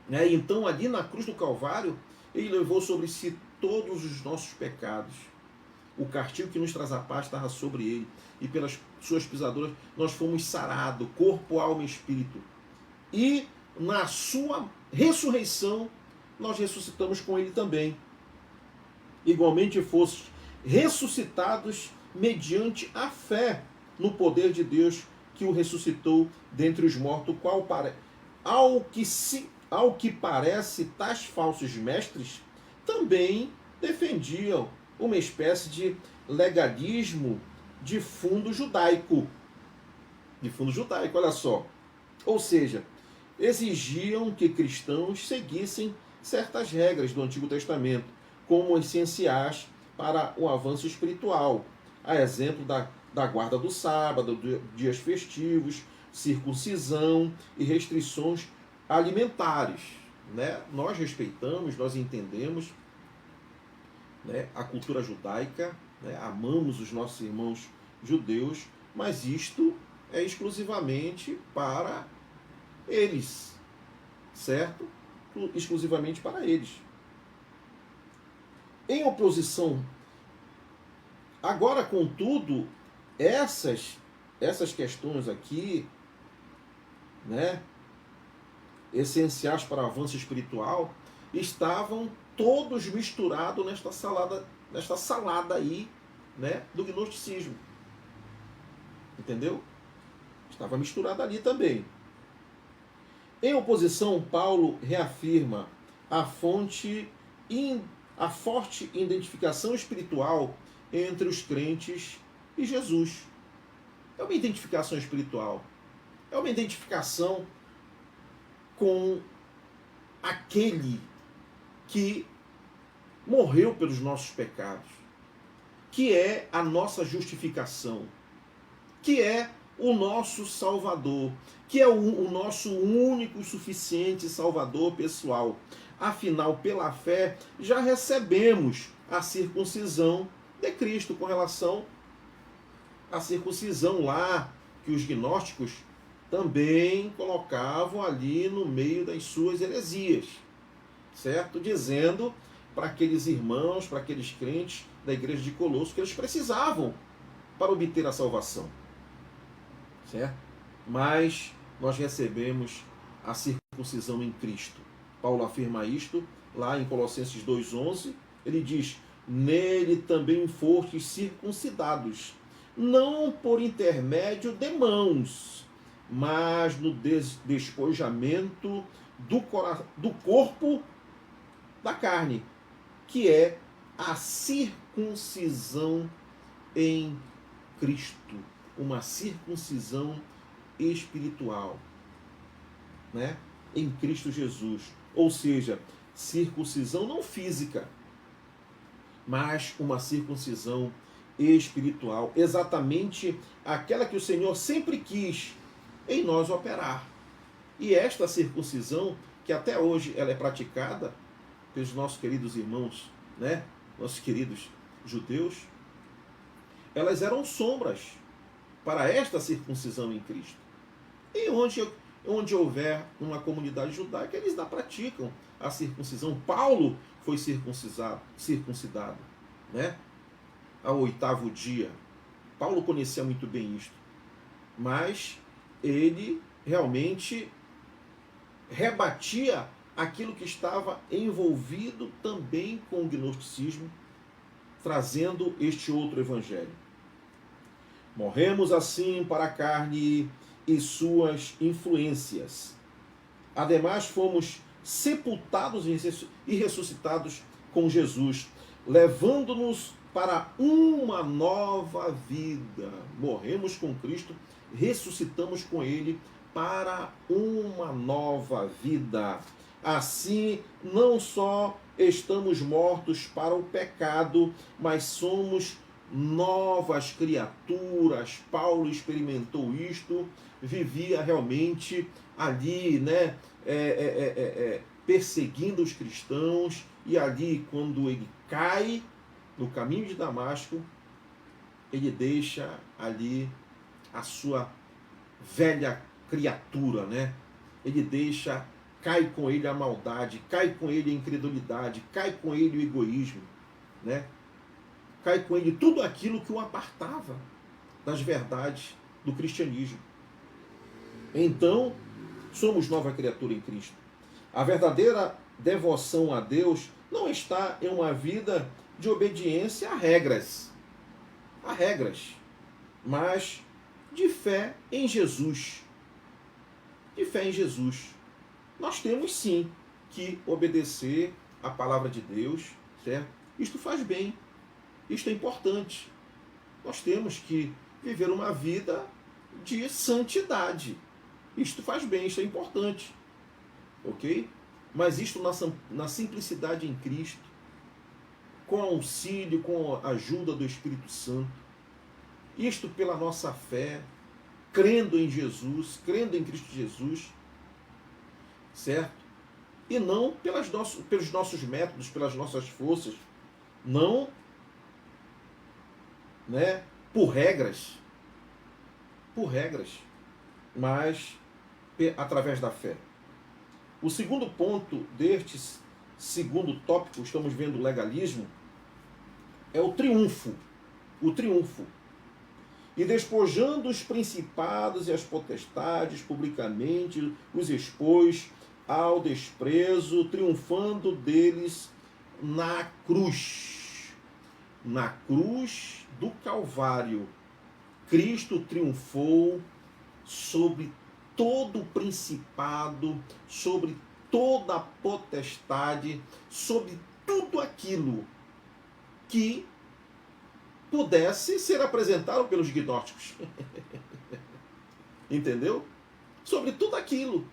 né? Então ali na cruz do Calvário ele levou sobre si todos os nossos pecados. O castigo que nos traz a paz estava sobre ele, e pelas suas pisaduras nós fomos sarados, corpo, alma e espírito. E na sua ressurreição nós ressuscitamos com ele também. Igualmente fostes ressuscitados mediante a fé no poder de Deus que o ressuscitou dentre os mortos, ao que parece, tais falsos mestres também defendiam uma espécie de legalismo de fundo judaico. De fundo judaico, olha só. Ou seja, exigiam que cristãos seguissem certas regras do Antigo Testamento como essenciais para o avanço espiritual. A exemplo da guarda do sábado, dias festivos, circuncisão e restrições alimentares. Né? Nós respeitamos, nós entendemos, né, a cultura judaica, né? Amamos os nossos irmãos judeus, mas isto é exclusivamente para eles, certo? Exclusivamente para eles. Em oposição, agora, contudo, essas questões aqui, né, essenciais para o avanço espiritual, estavam todos misturados nesta salada aí, né, do gnosticismo. Entendeu? Estava misturado ali também. Em oposição, Paulo reafirma a forte identificação espiritual entre os crentes e Jesus. É uma identificação espiritual. É uma identificação com aquele que morreu pelos nossos pecados, que é a nossa justificação, que é o nosso Salvador, que é o nosso único e suficiente Salvador pessoal. Afinal, pela fé, já recebemos a circuncisão de Cristo, com relação à circuncisão lá que os gnósticos também colocavam ali no meio das suas heresias, certo? Dizendo para aqueles irmãos, para aqueles crentes da igreja de Colosso, que eles precisavam para obter a salvação, certo? Mas nós recebemos a circuncisão em Cristo. Paulo afirma isto lá em Colossenses 2,11. Ele diz: nele também fostes circuncidados, não por intermédio de mãos, mas no despojamento do corpo da carne, que é a circuncisão em Cristo, uma circuncisão espiritual, né? Em Cristo Jesus. Ou seja, circuncisão não física, mas uma circuncisão espiritual, exatamente aquela que o Senhor sempre quis em nós operar. E esta circuncisão, que até hoje ela é praticada pelos nossos queridos irmãos, né? Nossos queridos judeus, elas eram sombras para esta circuncisão em Cristo. E onde houver uma comunidade judaica, eles não praticam a circuncisão. Paulo foi circuncidado, né? Ao 8º dia. Paulo conhecia muito bem isto, mas ele realmente rebatia aquilo que estava envolvido também com o gnosticismo, trazendo este outro evangelho. Morremos assim para a carne e suas influências. Ademais, fomos sepultados e ressuscitados com Jesus, levando-nos para uma nova vida. Morremos com Cristo, ressuscitamos com Ele para uma nova vida. Assim, não só estamos mortos para o pecado, mas somos novas criaturas. Paulo experimentou isto, vivia realmente ali, né, perseguindo os cristãos, e ali, quando ele cai no caminho de Damasco, ele deixa ali a sua velha criatura, né? Ele deixa, cai com ele a maldade, cai com ele a incredulidade, cai com ele o egoísmo, né? Cai com ele tudo aquilo que o apartava das verdades do cristianismo. Então, somos nova criatura em Cristo. A verdadeira devoção a Deus não está em uma vida de obediência a regras, mas de fé em Jesus. De fé em Jesus. Nós temos sim que obedecer a palavra de Deus, certo? Isto faz bem, isto é importante. Nós temos que viver uma vida de santidade. Isto faz bem, isto é importante. Ok? Mas isto na simplicidade em Cristo, com auxílio, com a ajuda do Espírito Santo. Isto pela nossa fé, crendo em Jesus, crendo em Cristo Jesus, certo? E não pelos nossos métodos, pelas nossas forças, não, né, por regras, mas através da fé. O segundo ponto deste segundo tópico, estamos vendo o legalismo, é o triunfo. O triunfo. E despojando os principados e as potestades, publicamente os expôs ao desprezo, triunfando deles na cruz. Na cruz do Calvário, Cristo triunfou sobre todo o principado, sobre toda a potestade, sobre tudo aquilo que pudesse ser apresentado pelos gnósticos. Entendeu? Sobre tudo aquilo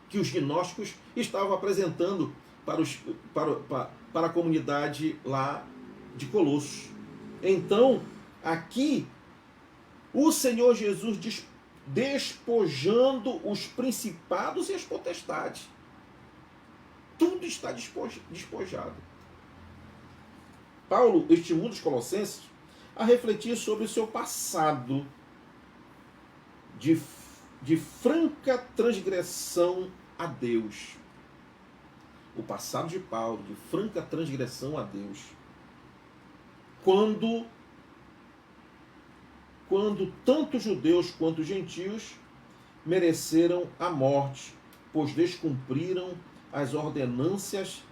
que os gnósticos estavam apresentando para a comunidade lá de Colossos. Então, aqui, o Senhor Jesus despojando os principados e as potestades. Tudo está despojado. Paulo estimula os colossenses a refletir sobre o seu passado de franca transgressão a Deus. O passado de Paulo, de franca transgressão a Deus. Quando tanto judeus quanto gentios mereceram a morte pois descumpriram as ordenâncias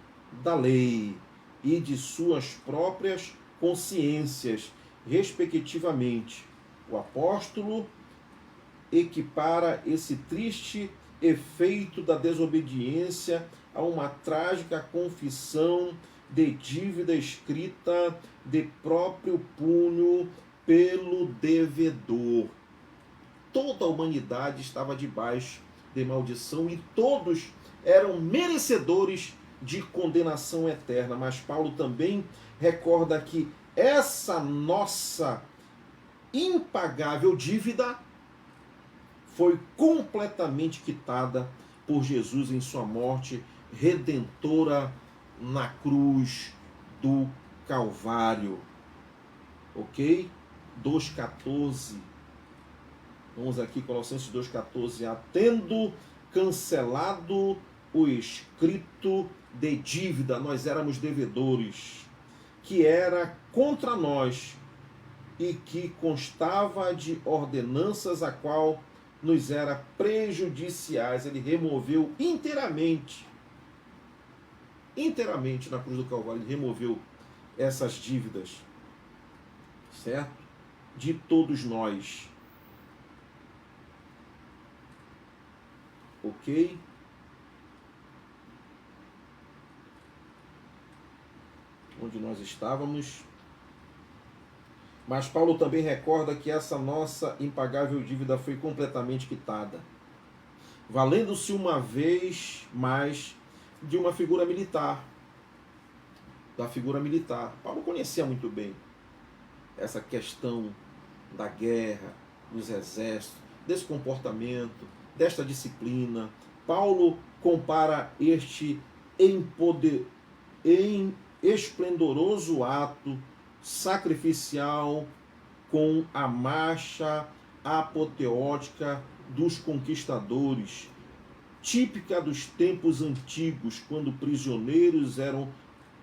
da lei e de suas próprias consciências, respectivamente. O apóstolo equipara esse triste efeito da desobediência a uma trágica confissão de dívida escrita de próprio punho pelo devedor. Toda a humanidade estava debaixo de maldição e todos eram merecedores de condenação eterna. Mas Paulo também recorda que essa nossa impagável dívida foi completamente quitada por Jesus em sua morte redentora na cruz do Calvário. Ok? 2,14. Vamos aqui, Colossenses 2,14. Tendo cancelado o escrito de dívida, nós éramos devedores, que era contra nós e que constava de ordenanças a qual nos era prejudiciais. Ele removeu inteiramente na cruz do Calvário, ele removeu essas dívidas, certo? De todos nós. Ok? Onde nós estávamos. Mas Paulo também recorda que essa nossa impagável dívida foi completamente quitada, valendo-se uma vez mais de uma figura militar, da figura militar. Paulo conhecia muito bem essa questão da guerra, dos exércitos, desse comportamento, desta disciplina. Paulo compara este esplendoroso ato sacrificial com a marcha apoteótica dos conquistadores, típica dos tempos antigos, quando prisioneiros eram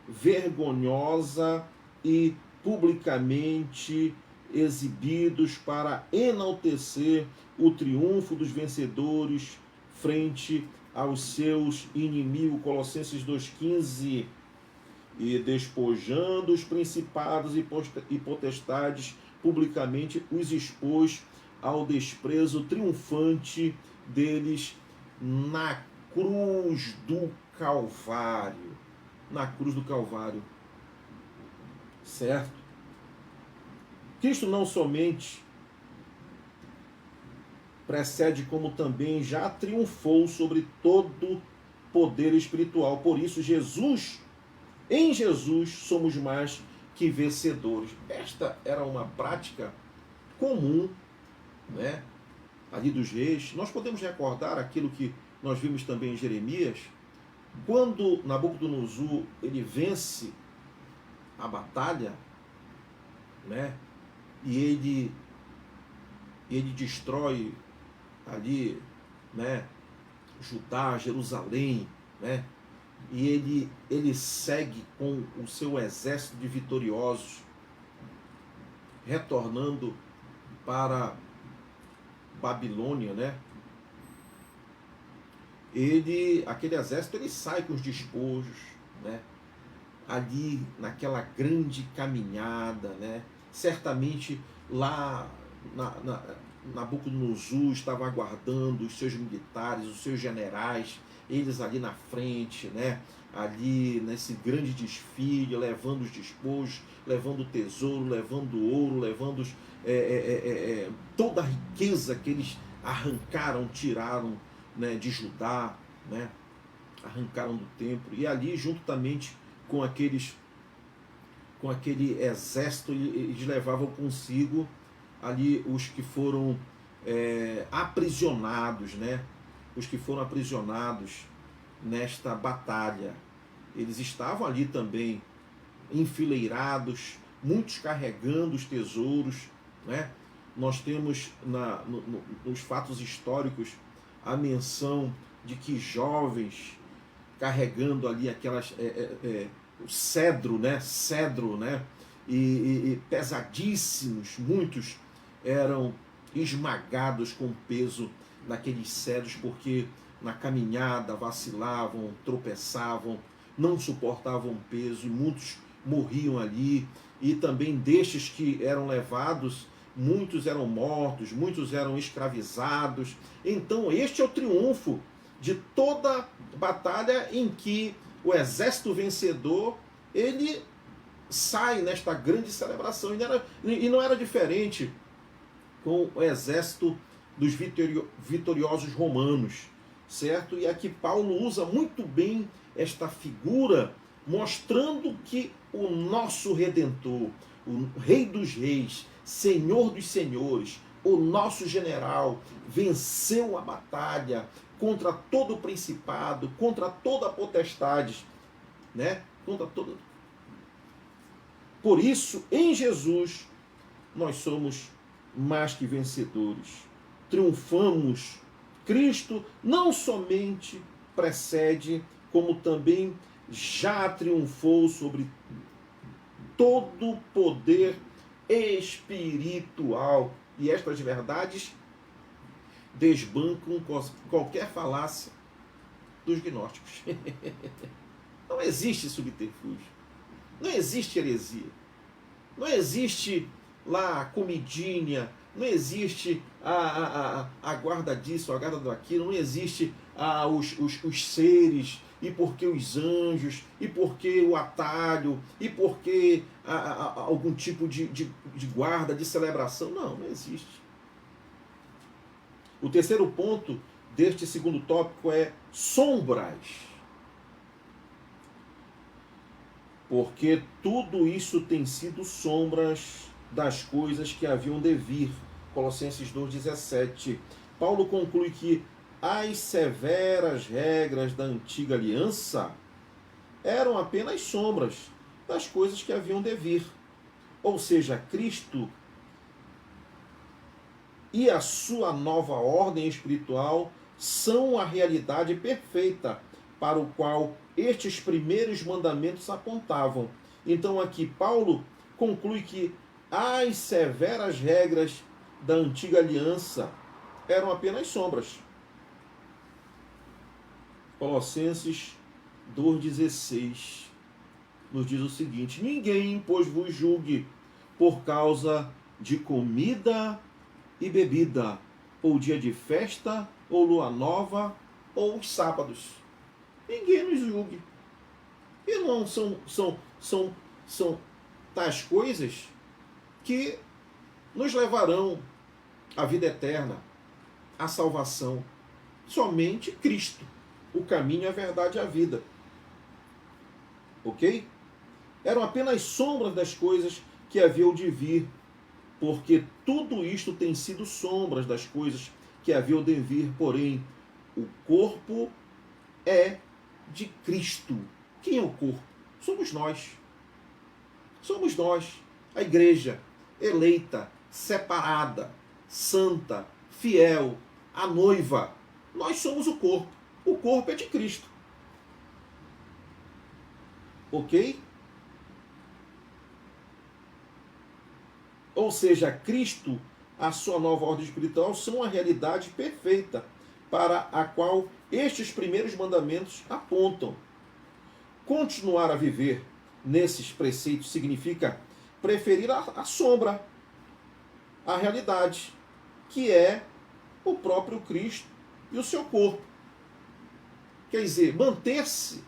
vergonhosa e publicamente exibidos para enaltecer o triunfo dos vencedores frente aos seus inimigos. Colossenses 2,15. E despojando os principados e potestades, publicamente os expôs ao desprezo triunfante deles na cruz do Calvário. Na cruz do Calvário. Certo? Cristo não somente precede, como também já triunfou sobre todo poder espiritual. Por isso, em Jesus somos mais que vencedores. Esta era uma prática comum, né, ali dos reis. Nós podemos recordar aquilo que nós vimos também em Jeremias, quando Nabucodonosor ele vence a batalha, né, e ele destrói ali, né, Judá, Jerusalém, né, e ele segue com o seu exército de vitoriosos, retornando para Babilônia, né? Aquele exército, ele sai com os despojos, né? Ali naquela grande caminhada, né? Certamente lá Nabucodonosor estava aguardando os seus militares, os seus generais, eles ali na frente, né? Ali nesse grande desfile, levando os despojos, levando o tesouro, levando o ouro, levando toda a riqueza que eles arrancaram, tiraram, né, de Judá, né? Arrancaram do templo. E ali, juntamente com aquele exército, eles levavam consigo ali os que foram aprisionados, né? Os que foram aprisionados nesta batalha. Eles estavam ali também enfileirados, muitos carregando os tesouros, né? Nós temos nos fatos históricos a menção de que jovens carregando ali aquelas o cedro, né? E pesadíssimos, muitos eram esmagados com o peso daqueles cedros, porque na caminhada, vacilavam, tropeçavam, não suportavam peso e muitos morriam ali. E também destes que eram levados, muitos eram mortos, muitos eram escravizados. Então este é o triunfo de toda batalha em que o exército vencedor, ele sai nesta grande celebração. E não era diferente com o exército dos vitoriosos romanos, certo? E aqui Paulo usa muito bem esta figura, mostrando que o nosso Redentor, o Rei dos Reis, Senhor dos Senhores, o nosso general, venceu a batalha contra todo o principado, contra toda a potestade, né? Contra toda. Por isso, em Jesus, nós somos mais que vencedores. Triunfamos. Cristo não somente precede, como também já triunfou sobre todo o poder espiritual. E estas verdades desbancam qualquer falácia dos gnósticos. Não existe subterfúgio. Não existe heresia. Não existe lá a comidinha. Não existe a guarda disso, a guarda daquilo. Não existe os seres. E porque os anjos. E porque o atalho. E porque algum tipo de guarda, de celebração. Não existe. O terceiro ponto deste segundo tópico é sombras. Porque tudo isso tem sido sombras das coisas que haviam de vir. Colossenses 2,17. Paulo conclui que as severas regras da antiga aliança eram apenas sombras das coisas que haviam de vir. Ou seja, Cristo e a sua nova ordem espiritual são a realidade perfeita para o qual estes primeiros mandamentos apontavam. Então aqui Paulo conclui que as severas regras da antiga aliança eram apenas sombras. Colossenses 2,16 nos diz o seguinte: ninguém, pois, vos julgue por causa de comida e bebida, ou dia de festa, ou lua nova, ou os sábados. Ninguém nos julgue. E não são tais coisas que nos levarão à vida eterna, à salvação. Somente Cristo, o caminho, a verdade e a vida. Ok? Eram apenas sombras das coisas que haviam de vir, porque tudo isto tem sido sombras das coisas que haviam de vir, porém, o corpo é de Cristo. Quem é o corpo? Somos nós. Somos nós, a igreja eleita, separada, santa, fiel, a noiva. Nós somos o corpo. O corpo é de Cristo. Ok? Ou seja, Cristo, a sua nova ordem espiritual, são a realidade perfeita para a qual estes primeiros mandamentos apontam. Continuar a viver nesses preceitos significa preferir a sombra, a realidade, que é o próprio Cristo e o seu corpo. Quer dizer, manter-se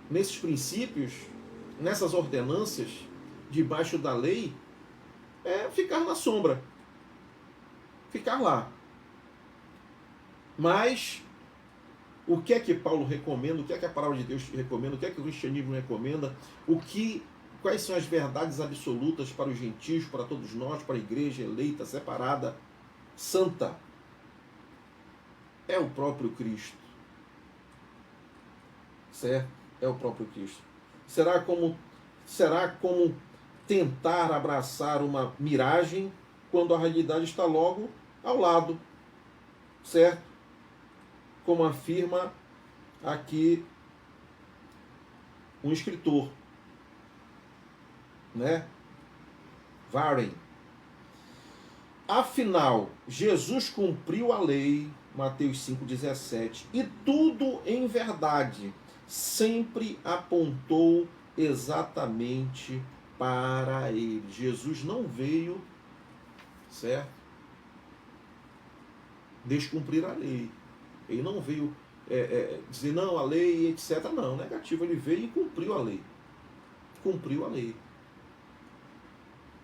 nesses princípios, nessas ordenanças, debaixo da lei, é ficar na sombra. Ficar lá. Mas o que é que Paulo recomenda? O que é que a palavra de Deus recomenda? O que é que o cristianismo recomenda? Quais são as verdades absolutas para os gentios, para todos nós, para a igreja eleita, separada, santa? É o próprio Cristo. Certo? É o próprio Cristo. Será como tentar abraçar uma miragem quando a realidade está logo ao lado. Certo? Como afirma aqui um escritor, né? Warren. Afinal, Jesus cumpriu a lei, Mateus 5,17, e tudo em verdade sempre apontou exatamente para ele. Jesus não veio, certo, descumprir a lei. Ele não veio dizer, não, a lei, etc. Não, negativo. Ele veio e cumpriu a lei. Cumpriu a lei.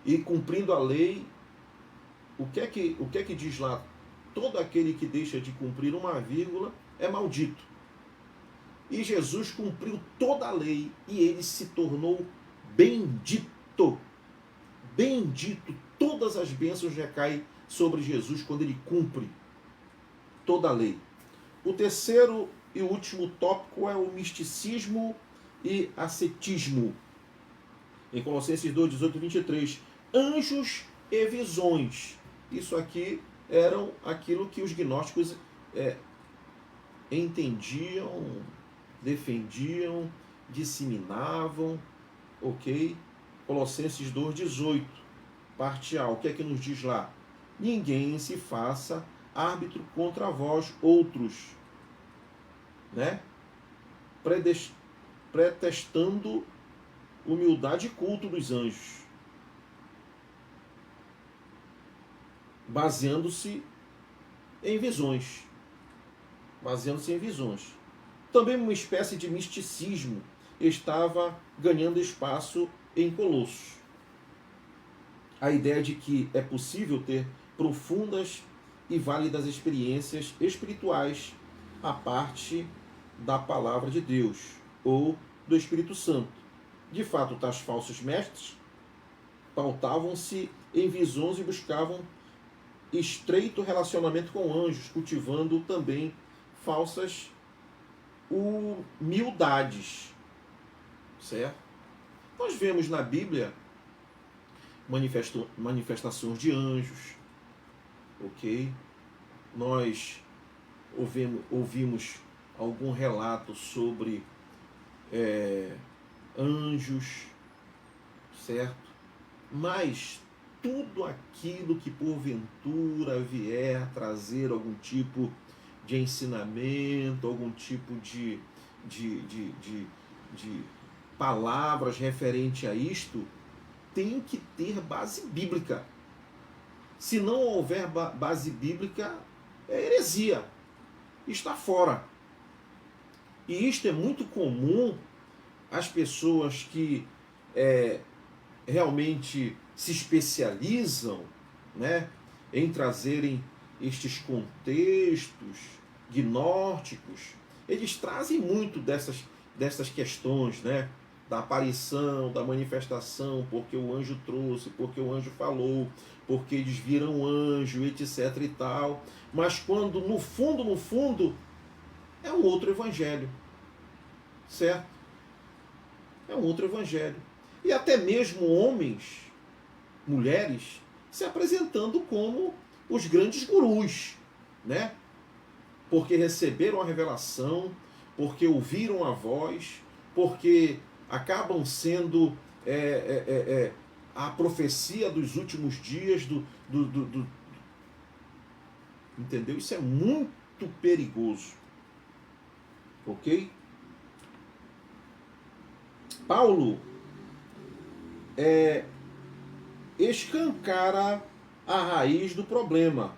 E cumprindo a lei, o que é que diz lá? Todo aquele que deixa de cumprir uma vírgula é maldito. E Jesus cumpriu toda a lei e ele se tornou bendito. Bendito. Todas as bênçãos recaem sobre Jesus quando ele cumpre toda a lei. O terceiro e último tópico é o misticismo e ascetismo. Em Colossenses 2, 18 e 23. Anjos e visões. Isso aqui eram aquilo que os gnósticos entendiam, defendiam, disseminavam, ok? Colossenses 2, 18, parte A. O que é que nos diz lá? Ninguém se faça árbitro contra vós outros, né? Pretextando humildade e culto dos anjos, baseando-se em visões. Baseando-se em visões. Também uma espécie de misticismo estava ganhando espaço em Colossos. A ideia de que é possível ter profundas e válidas experiências espirituais a parte da palavra de Deus ou do Espírito Santo. De fato, tais falsos mestres pautavam-se em visões e buscavam estreito relacionamento com anjos, cultivando também falsas humildades, certo? Nós vemos na Bíblia manifestações de anjos, ok? Nós ouvimos algum relato sobre anjos, certo? Mas tudo aquilo que porventura vier trazer algum tipo de ensinamento, algum tipo de palavras referente a isto, tem que ter base bíblica. Se não houver base bíblica, é heresia. Está fora. E isto é muito comum às pessoas que realmente se especializam, né, em trazerem estes contextos gnósticos. Eles trazem muito dessas questões, né, da aparição, da manifestação, porque o anjo trouxe, porque o anjo falou, porque eles viram anjo, etc e tal. Mas quando no fundo, é um outro evangelho, certo? É um outro evangelho. E até mesmo homens, mulheres, se apresentando como os grandes gurus, né? Porque receberam a revelação, porque ouviram a voz, porque acabam sendo a profecia dos últimos dias, entendeu? Isso é muito perigoso, ok? Paulo escancara a raiz do problema.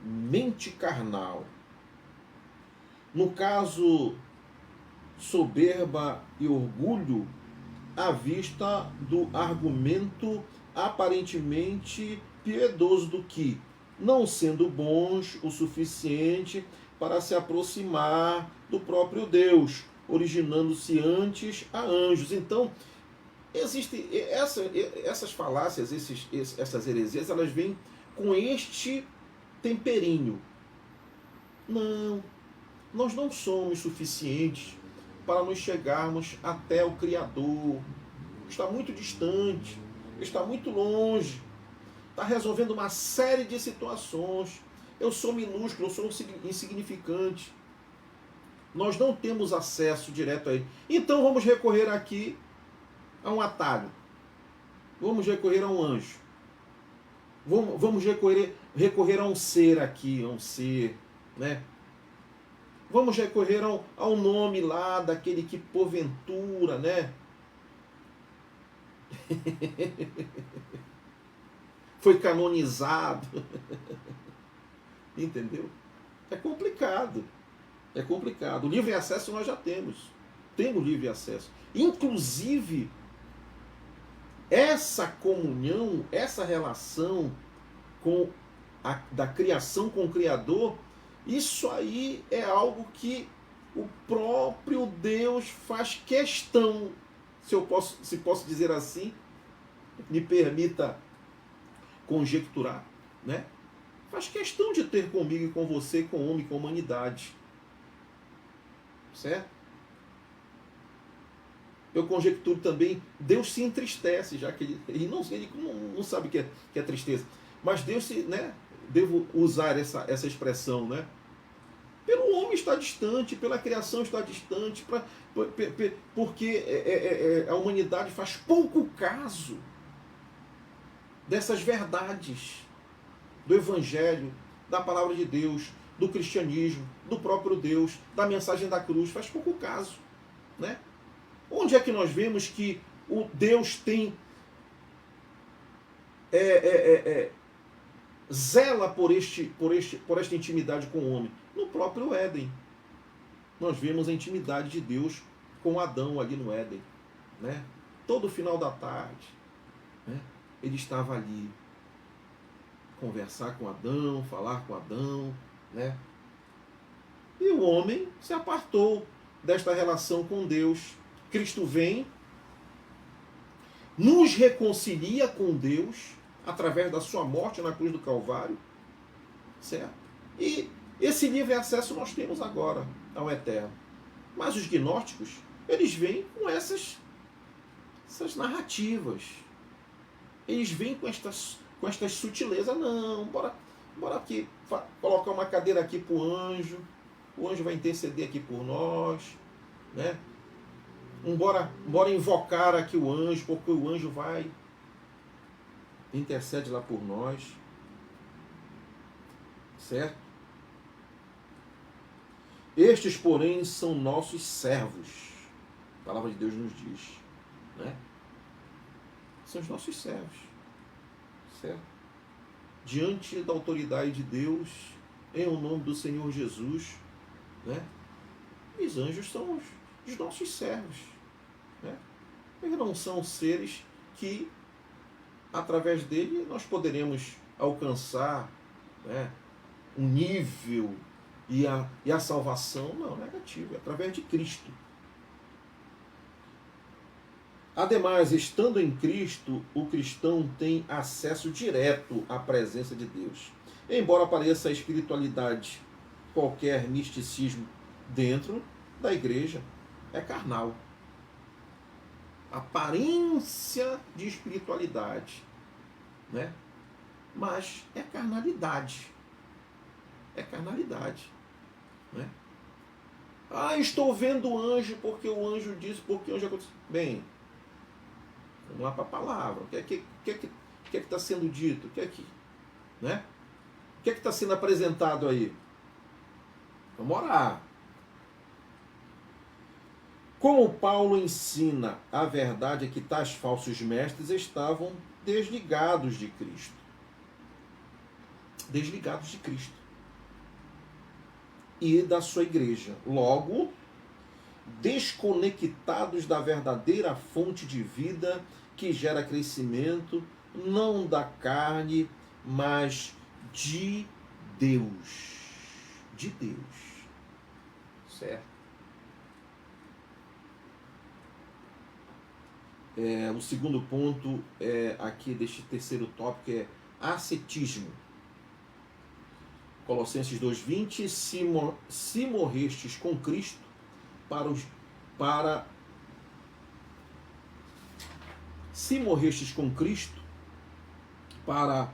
Mente carnal. No caso, soberba e orgulho, à vista do argumento aparentemente piedoso do que, não sendo bons o suficiente para se aproximar do próprio Deus, originando-se antes a anjos. Então, existem essas falácias, essas heresias, elas vêm com este temperinho. Não, nós não somos suficientes para nos chegarmos até o Criador. Está muito distante, está muito longe, está resolvendo uma série de situações. Eu sou minúsculo, eu sou insignificante. Nós não temos acesso direto a ele. Então vamos recorrer aqui a um atalho. Vamos recorrer a um anjo. Vamos recorrer a um ser aqui, a um ser, né? Vamos recorrer ao nome lá daquele que porventura, né? Foi canonizado. Entendeu? É complicado. É complicado. O livre acesso nós já temos. Temos livre acesso. Inclusive, essa comunhão, essa relação da criação com o Criador, isso aí é algo que o próprio Deus faz questão, se posso dizer assim, me permita conjecturar, né? Faz questão de ter comigo e com você, com o homem, com a humanidade. Certo? Eu conjecturo também, Deus se entristece, já que ele não sabe que é tristeza. Mas Deus né? Devo usar essa expressão, né? Pelo homem está distante, pela criação está distante, porque a humanidade faz pouco caso dessas verdades do Evangelho, da palavra de Deus, do cristianismo, do próprio Deus, da mensagem da cruz, faz pouco caso, né? Onde é que nós vemos que o Deus tem zela por esta intimidade com o homem? No próprio Éden. Nós vemos a intimidade de Deus com Adão ali no Éden, né? Todo final da tarde, né? Ele estava ali, conversar com Adão, falar com Adão, né? E o homem se apartou desta relação com Deus. Cristo vem, nos reconcilia com Deus através da sua morte na cruz do Calvário, certo? E esse livre acesso nós temos agora ao Eterno. Mas os gnósticos, eles vêm com essas narrativas. Eles vêm com estas sutilezas. Não, bora aqui colocar uma cadeira aqui para o anjo vai interceder aqui por nós, né? Bora invocar aqui o anjo, porque o anjo vai intercede lá por nós, certo? Estes, porém, são nossos servos. A palavra de Deus nos diz, né? São os nossos servos, certo? Diante da autoridade de Deus, em o nome do Senhor Jesus, né? Os anjos são os nossos servos, né? Eles não são seres que, através dele, nós poderemos alcançar, né, um nível e a salvação, não, negativo, é através de Cristo. Ademais, estando em Cristo, o cristão tem acesso direto à presença de Deus. Embora pareça a espiritualidade qualquer misticismo dentro da igreja, é carnal. Aparência de espiritualidade, né? Mas é carnalidade. É carnalidade, né? Ah, estou vendo o anjo porque o anjo disse, porque o anjo aconteceu. Bem, vamos lá para a palavra. O que é que está sendo dito? Né? O que é que está sendo apresentado aí? Vamos orar. Como Paulo ensina, a verdade é que tais falsos mestres estavam desligados de Cristo. Desligados de Cristo e da sua igreja. Logo, desconectados da verdadeira fonte de vida que gera crescimento, não da carne, mas de Deus. De Deus. Certo? O segundo ponto aqui deste terceiro tópico é ascetismo. Colossenses 2:20, se morrestes com Cristo se morrestes com Cristo para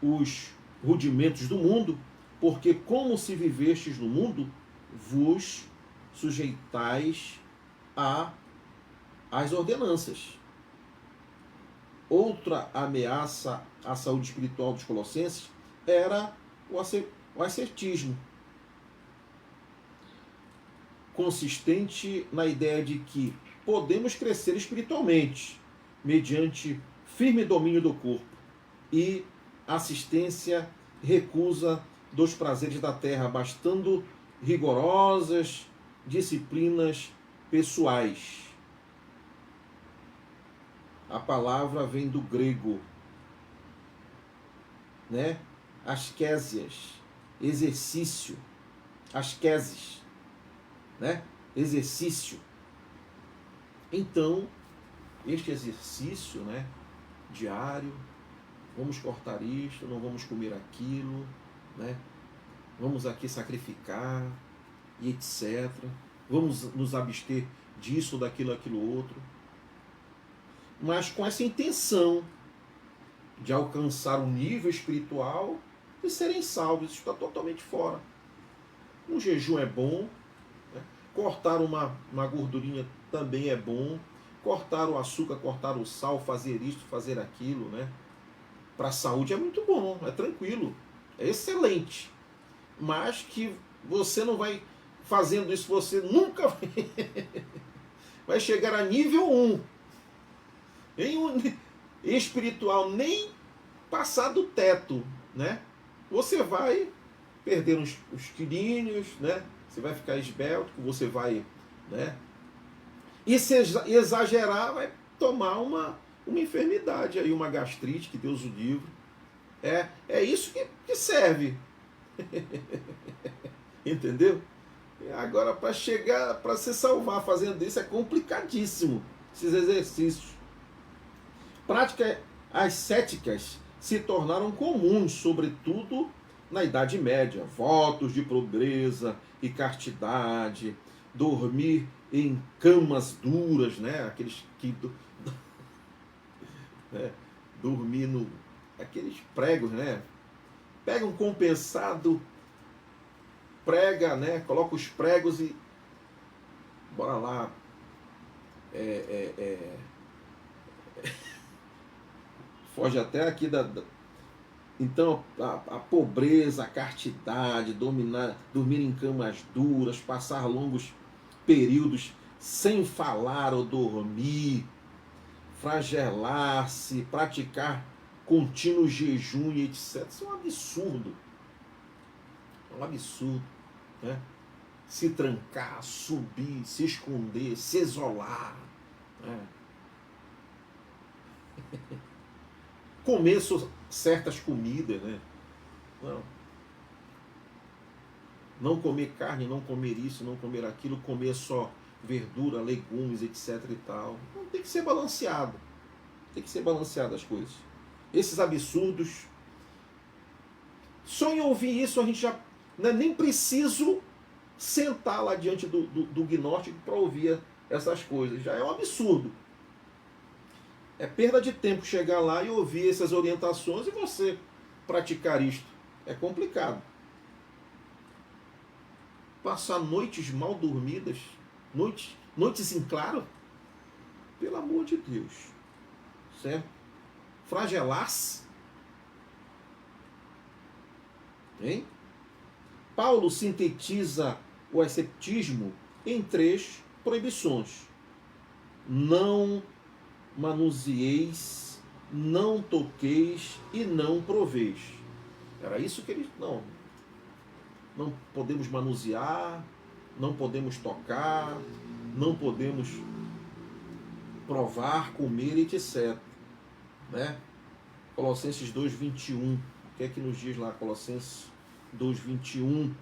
os rudimentos do mundo, porque como se vivestes no mundo, vos sujeitais às ordenanças. Outra ameaça à saúde espiritual dos colossenses era o ascetismo, consistente na ideia de que podemos crescer espiritualmente mediante firme domínio do corpo e assistência recusa dos prazeres da terra, bastando rigorosas disciplinas pessoais. A palavra vem do grego, né? Asquésias, exercício, asqueses, né? Exercício. Então, este exercício, né, diário, vamos cortar isto, não vamos comer aquilo, né? Vamos aqui sacrificar e etc. Vamos nos abster disso, daquilo, aquilo outro. Mas com essa intenção de alcançar um nível espiritual e serem salvos. Isso está totalmente fora. Um jejum é bom, né? Cortar uma gordurinha também é bom, cortar o açúcar, cortar o sal, fazer isto, fazer aquilo, né? Para a saúde é muito bom, é tranquilo, é excelente. Mas que você não vai fazendo isso, você nunca vai chegar a nível 1. Em espiritual, nem passar do teto, né? Você vai perder uns quilinhos, né? Você vai ficar esbelto, você vai, né? E se exagerar, vai tomar uma enfermidade aí, uma gastrite, que Deus o livre. É isso que serve. Entendeu? Agora, para chegar, para se salvar fazendo isso, é complicadíssimo, esses exercícios. Práticas ascéticas se tornaram comuns, sobretudo na Idade Média. Votos de pobreza e castidade, dormir em camas duras, né? Aqueles que dormir no aqueles pregos, né? Pega um compensado, prega, né? Coloca os pregos e bora lá. Foge até aqui então a pobreza, a castidade, dormir em camas duras, passar longos períodos sem falar ou dormir, flagelar-se, praticar contínuo jejum e etc. Isso é um absurdo. É um absurdo, né? Se trancar, subir, se esconder, se isolar, né? Comer certas comidas, né? Não comer carne, não comer isso, não comer aquilo, comer só verdura, legumes, etc e tal. Não, tem que ser balanceado. Tem que ser balanceado as coisas. Esses absurdos. Só em ouvir isso a gente já nem preciso sentar lá diante do gnóstico para ouvir essas coisas. Já é um absurdo. É perda de tempo chegar lá e ouvir essas orientações e você praticar isto. É complicado. Passar noites mal dormidas, noites em claro, pelo amor de Deus. Certo? Flagelar-se. Hein? Paulo sintetiza o ascetismo em 3 proibições. Não manuseeis, não toqueis e não proveis. Era isso que ele... Não podemos manusear, não podemos tocar, não podemos provar, comer, etc. Né? Colossenses 2:21. O que é que nos diz lá? Colossenses 2:21.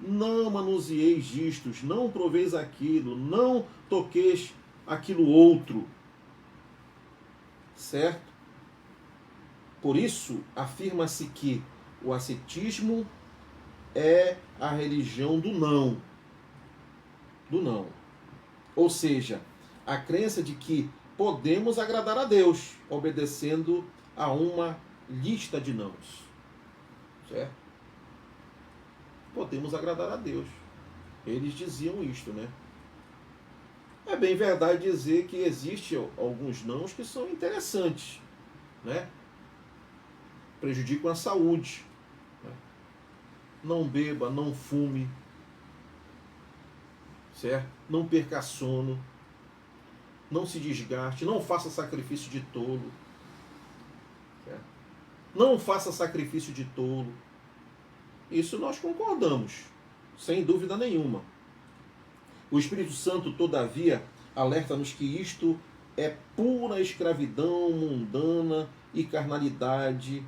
Não manuseeis istos, não proveis aquilo, não toqueis aquilo outro. Certo? Por isso, afirma-se que o ascetismo é a religião do não. Do não. Ou seja, a crença de que podemos agradar a Deus obedecendo a uma lista de nãos. Certo? Podemos agradar a Deus. Eles diziam isto, né? É bem verdade dizer que existem alguns nãos que são interessantes. né? Prejudicam a saúde, né? Não beba, não fume, certo? Não perca sono, não se desgaste, não faça sacrifício de tolo, certo? Não faça sacrifício de tolo. Isso nós concordamos, sem dúvida nenhuma. O Espírito Santo, todavia, alerta-nos que isto é pura escravidão mundana e carnalidade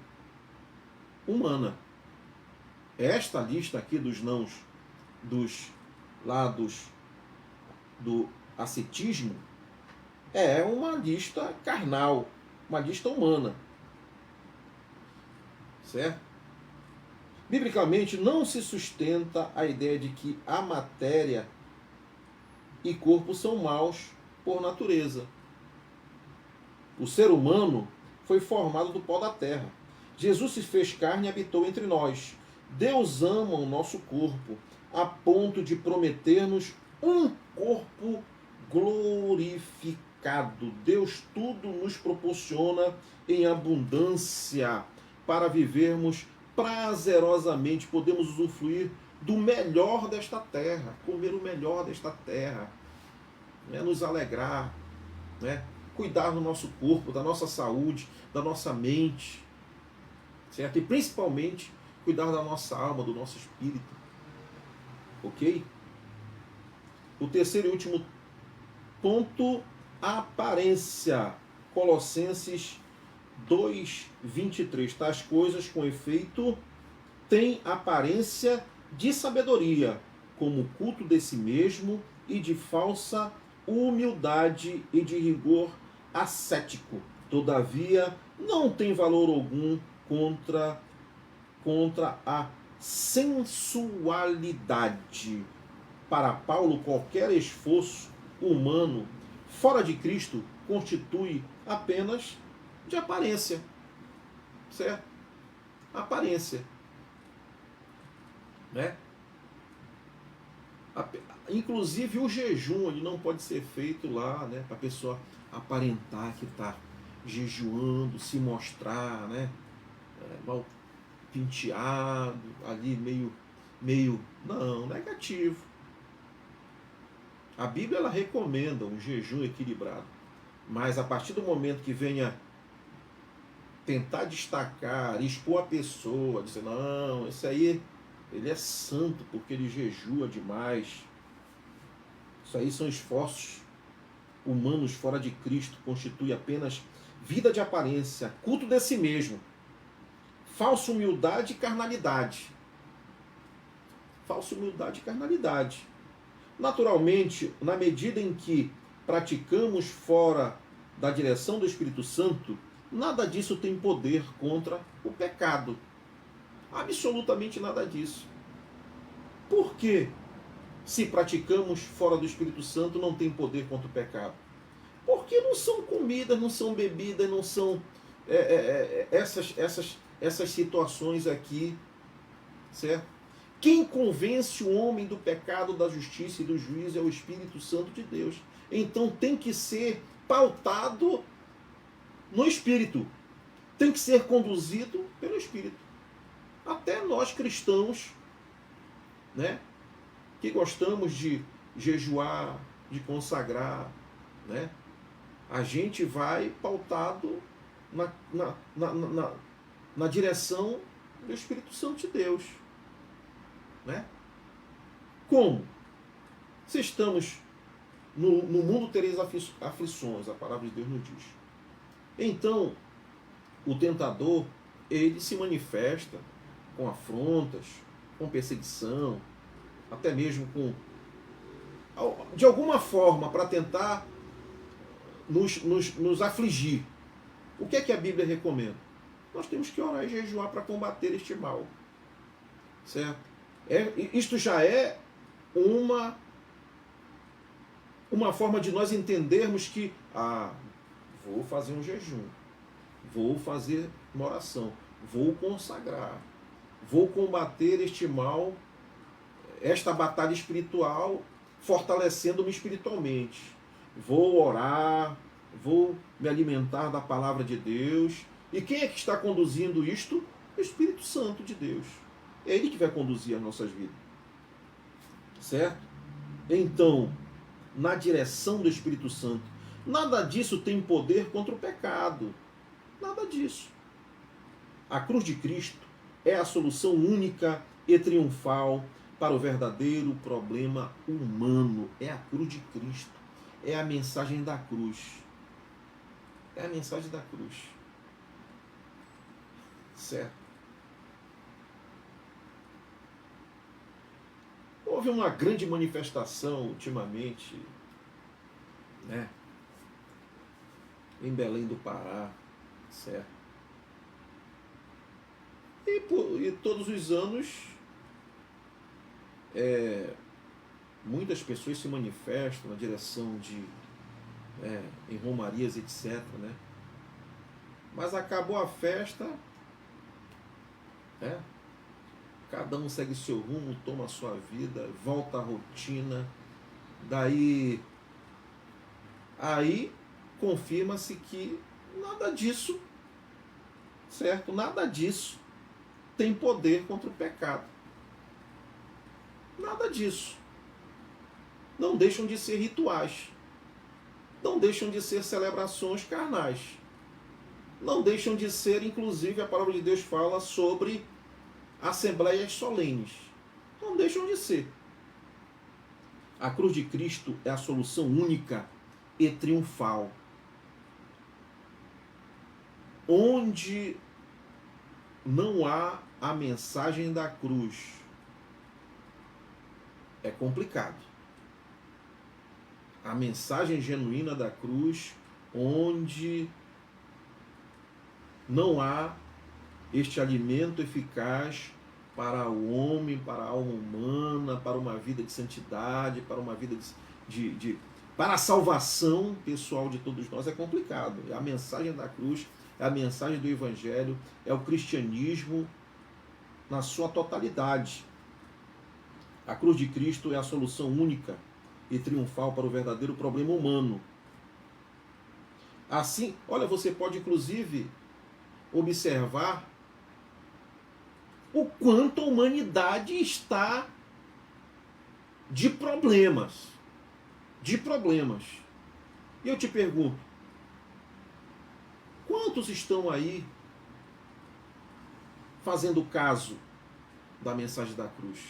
humana. Esta lista aqui dos nãos, dos lados do ascetismo, é uma lista carnal, uma lista humana. Certo? Biblicamente, não se sustenta a ideia de que a matéria e corpo são maus por natureza. O ser humano foi formado do pó da terra. Jesus se fez carne e habitou entre nós. Deus ama o nosso corpo a ponto de prometer-nos um corpo glorificado. Deus tudo nos proporciona em abundância para vivermos prazerosamente. Podemos usufruir do melhor desta terra, comer o melhor desta terra, né? Nos alegrar, né? Cuidar do nosso corpo, da nossa saúde, da nossa mente, certo? E principalmente cuidar da nossa alma, do nosso espírito, ok? O terceiro e último ponto, a aparência. Colossenses 2:23. Tais coisas, com efeito, têm aparência de sabedoria, como o culto de si mesmo e de falsa humildade e de rigor ascético. Todavia, não tem valor algum contra a sensualidade. Para Paulo, qualquer esforço humano fora de Cristo constitui apenas de aparência, certo? Aparência, né? Inclusive o jejum, ele não pode ser feito lá, né, para a pessoa aparentar que está jejuando, se mostrar, né, mal penteado, ali meio não, negativo. A Bíblia ela recomenda um jejum equilibrado, mas a partir do momento que venha tentar destacar, expor a pessoa, dizer, não, esse aí, ele é santo porque ele jejua demais. Isso aí são esforços humanos fora de Cristo, constitui apenas vida de aparência, culto de si mesmo, falsa humildade e carnalidade. Falsa humildade e carnalidade. Naturalmente, na medida em que praticamos fora da direção do Espírito Santo, nada disso tem poder contra o pecado. Absolutamente nada disso. Por que, se praticamos fora do Espírito Santo, não tem poder contra o pecado? Porque não são comidas, não são bebidas, não são essas situações aqui, certo? Quem convence o homem do pecado, da justiça e do juízo é o Espírito Santo de Deus. Então tem que ser pautado no Espírito. Tem que ser conduzido pelo Espírito. Até nós cristãos, né, que gostamos de jejuar, de consagrar, né, a gente vai pautado na direção do Espírito Santo de Deus. Né? Como? Se estamos no mundo tereis aflições, a palavra de Deus nos diz. Então, o tentador, ele se manifesta com afrontas, com perseguição, até mesmo de alguma forma, para tentar nos afligir. O que é que a Bíblia recomenda? Nós temos que orar e jejuar para combater este mal. Certo? Isto já é uma forma de nós entendermos que vou fazer um jejum, vou fazer uma oração, vou consagrar, vou combater este mal, esta batalha espiritual, fortalecendo-me espiritualmente. Vou orar, vou me alimentar da palavra de Deus, E quem é que está conduzindo isto? O Espírito Santo de Deus. É Ele que vai conduzir as nossas vidas. Certo? Então, na direção do Espírito Santo, nada disso tem poder contra o pecado. Nada disso. A cruz de Cristo é a solução única e triunfal para o verdadeiro problema humano. É a cruz de Cristo. É a mensagem da cruz. É a mensagem da cruz. Certo? Houve uma grande manifestação ultimamente, né, em Belém do Pará, certo? E todos os anos muitas pessoas se manifestam na direção de em romarias, etc, né? Mas acabou a festa, né? Cada um segue seu rumo, toma a sua vida, volta à rotina. Daí, aí confirma-se que nada disso, certo? Nada disso tem poder contra o pecado. Nada disso. Não deixam de ser rituais. Não deixam de ser celebrações carnais. Não deixam de ser, inclusive, a palavra de Deus fala sobre assembleias solenes. Não deixam de ser. A cruz de Cristo é a solução única e triunfal. Onde não há a mensagem da cruz, é complicado. A mensagem genuína da cruz, onde não há este alimento eficaz para o homem, para a alma humana, para uma vida de santidade, para uma vida para a salvação pessoal de todos nós, é complicado. A mensagem da cruz é a mensagem do Evangelho, é o cristianismo na sua totalidade. A cruz de Cristo é a solução única e triunfal para o verdadeiro problema humano. Assim, olha, você pode inclusive observar o quanto a humanidade está de problemas. De problemas. E eu te pergunto, quantos estão aí fazendo caso da mensagem da cruz?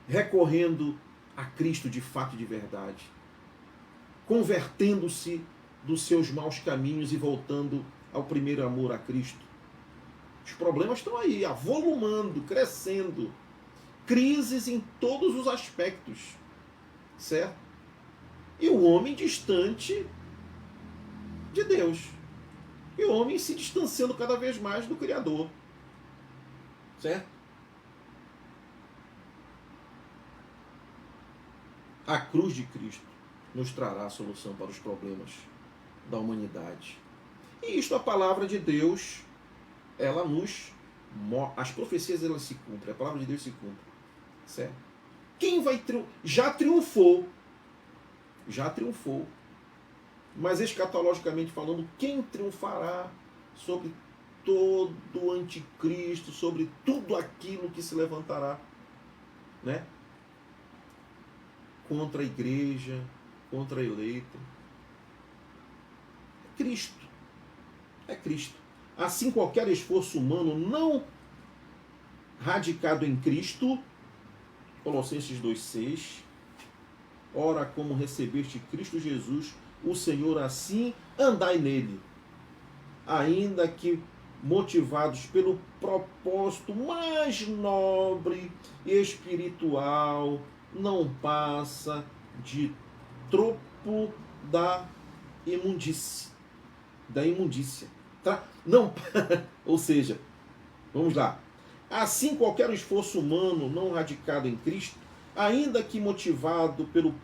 Recorrendo a Cristo de fato e de verdade? Convertendo-se dos seus maus caminhos e voltando ao primeiro amor a Cristo? Os problemas estão aí, avolumando, crescendo. Crises em todos os aspectos. Certo? E o homem distante de Deus. E o homem se distanciando cada vez mais do Criador. Certo? A cruz de Cristo nos trará a solução para os problemas da humanidade. E isto a palavra de Deus, ela nos... As profecias, elas se cumprem. A palavra de Deus se cumpre. Certo? Quem vai triunfar? Já triunfou. Já triunfou. Mas escatologicamente falando, quem triunfará sobre todo o anticristo, sobre tudo aquilo que se levantará, né, contra a igreja, contra a eleita? É Cristo. É Cristo. Assim, qualquer esforço humano não radicado em Cristo, Colossenses 2,6, ora, como recebeste Cristo Jesus, o Senhor, assim andai nele, ainda que motivados pelo propósito mais nobre e espiritual, não passa de tropo da imundícia. Da imundícia. Tá? Não, ou seja, vamos lá. Assim, qualquer esforço humano não radicado em Cristo, ainda que motivado pelo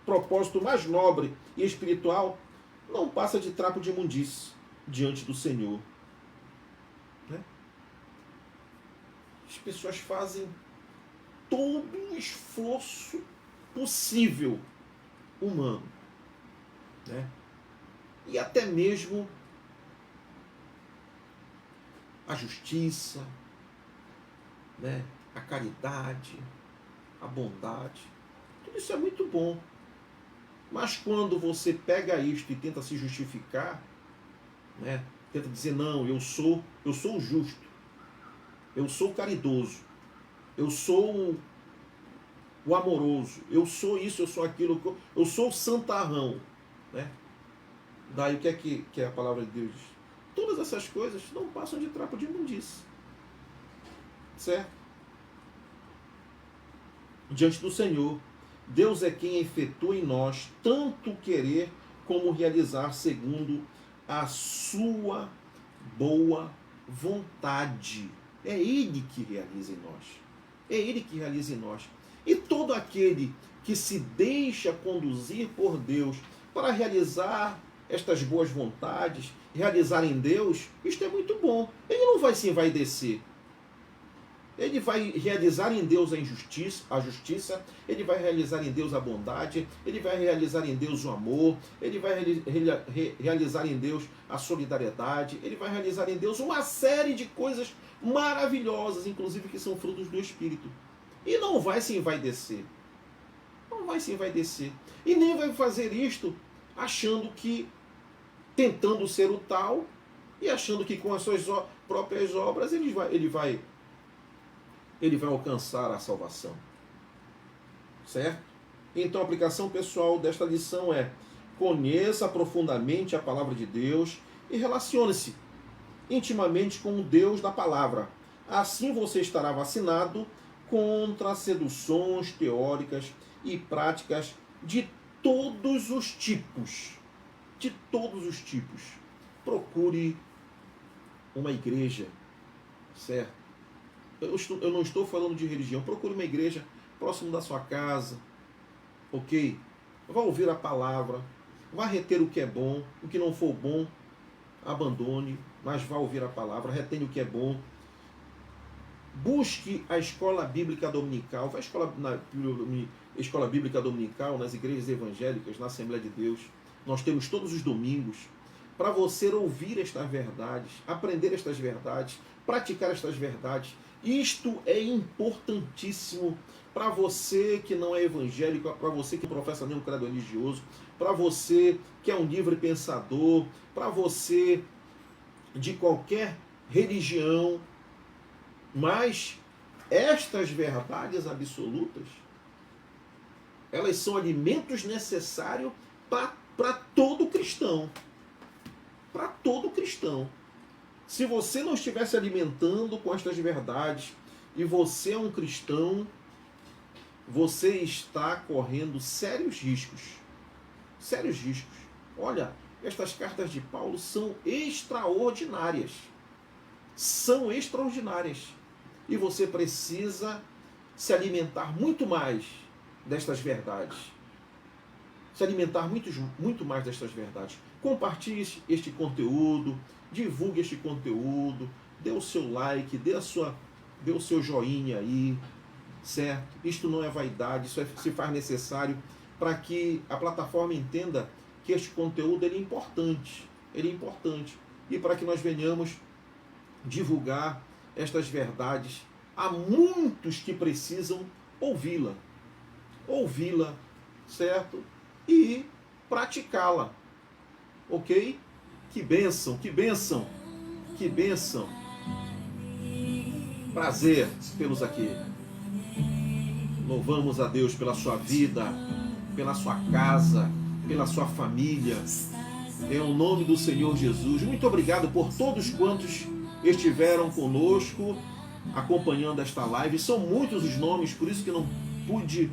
propósito mais nobre e espiritual, não passa de trapo de imundície diante do Senhor. Né? As pessoas fazem todo o esforço possível humano, né? E até mesmo a justiça, né? A caridade, a bondade. Tudo isso é muito bom. Mas quando você pega isto e tenta se justificar, né? Tenta dizer, não, eu sou o justo, eu sou o caridoso, eu sou o amoroso, eu sou isso, eu sou aquilo, eu sou o santarrão, né? Daí o que é a palavra de Deus diz? Todas essas coisas não passam de trapo de imundície. Certo? Diante do Senhor, Deus é quem efetua em nós tanto querer como realizar segundo a sua boa vontade. É Ele que realiza em nós. É Ele que realiza em nós. E todo aquele que se deixa conduzir por Deus para realizar estas boas vontades, realizar em Deus, isto é muito bom. Ele não vai se envaidecer. Ele vai realizar em Deus a justiça, ele vai realizar em Deus a bondade, ele vai realizar em Deus o amor, ele vai realizar em Deus a solidariedade, ele vai realizar em Deus uma série de coisas maravilhosas, inclusive que são frutos do Espírito. E não vai se envaidecer. Não vai se envaidecer. E nem vai fazer isto achando que, tentando ser o tal, e achando que com as suas próprias obras ele vai alcançar a salvação. Certo? Então a aplicação pessoal desta lição é: conheça profundamente a palavra de Deus e relacione-se intimamente com o Deus da palavra. Assim você estará vacinado contra seduções teóricas e práticas de todos os tipos. De todos os tipos. Procure uma igreja, certo? Eu não estou falando de religião. Procure uma igreja próximo da sua casa, ok? Vá ouvir a palavra, vá reter o que é bom, o que não for bom, abandone, mas vá ouvir a palavra, retenha o que é bom. Busque a escola bíblica dominical, vá à escola bíblica dominical, nas igrejas evangélicas, na Assembleia de Deus. Nós temos todos os domingos para você ouvir estas verdades, aprender estas verdades, praticar estas verdades. Isto é importantíssimo para você que não é evangélico, para você que não professa nenhum credo religioso, para você que é um livre pensador, para você de qualquer religião. Mas estas verdades absolutas, elas são alimentos necessários para todo cristão. Para todo cristão. Se você não estiver se alimentando com estas verdades e você é um cristão, você está correndo sérios riscos. Sérios riscos. Olha, estas cartas de Paulo são extraordinárias. São extraordinárias. E você precisa se alimentar muito mais destas verdades. Se alimentar muito mais destas verdades. Compartilhe este conteúdo, divulgue este conteúdo, dê o seu like, dê o seu joinha aí, certo? Isto não é vaidade, isso se faz necessário para que a plataforma entenda que este conteúdo ele é importante, e para que nós venhamos divulgar estas verdades a muitos que precisam ouvi-la, certo? E praticá-la, ok? Que bênção, que bênção, que bênção. Prazer tê-los aqui. Louvamos a Deus pela sua vida, pela sua casa, pela sua família. Em nome do Senhor Jesus. Muito obrigado por todos quantos estiveram conosco acompanhando esta live. São muitos os nomes, por isso que não pude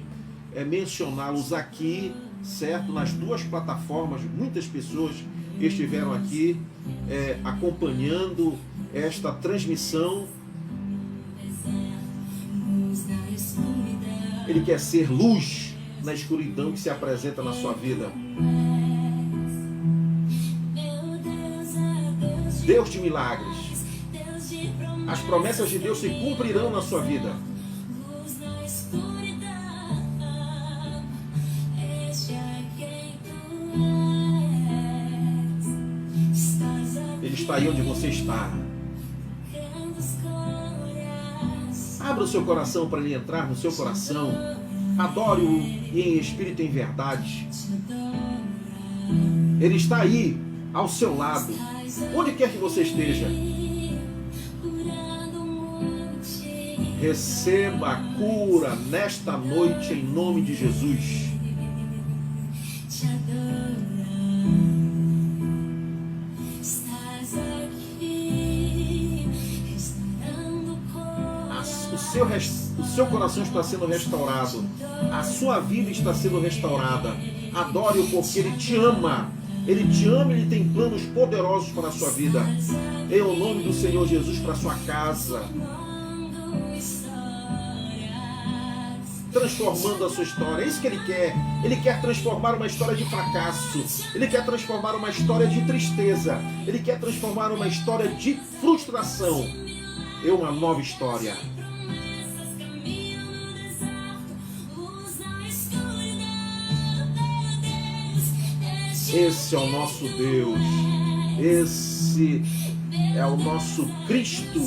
mencioná-los aqui, certo? Nas duas plataformas, muitas pessoas estiveram aqui acompanhando esta transmissão. Ele quer ser luz na escuridão que se apresenta na sua vida. Deus de milagres. As promessas de Deus se cumprirão na sua vida. Ele está aí onde você está. Abra o seu coração para ele entrar no seu coração. Adore-o em espírito e em verdade. Ele está aí, ao seu lado, onde quer que você esteja. Receba a cura nesta noite em nome de Jesus. O seu coração está sendo restaurado. A sua vida está sendo restaurada. Adore-o porque Ele te ama. Ele te ama e Ele tem planos poderosos para a sua vida. Em o nome do Senhor Jesus para a sua casa. Transformando a sua história. É isso que Ele quer. Ele quer transformar uma história de fracasso. Ele quer transformar uma história de tristeza. Ele quer transformar uma história de frustração em uma nova história. Esse é o nosso Deus. Esse é o nosso Cristo.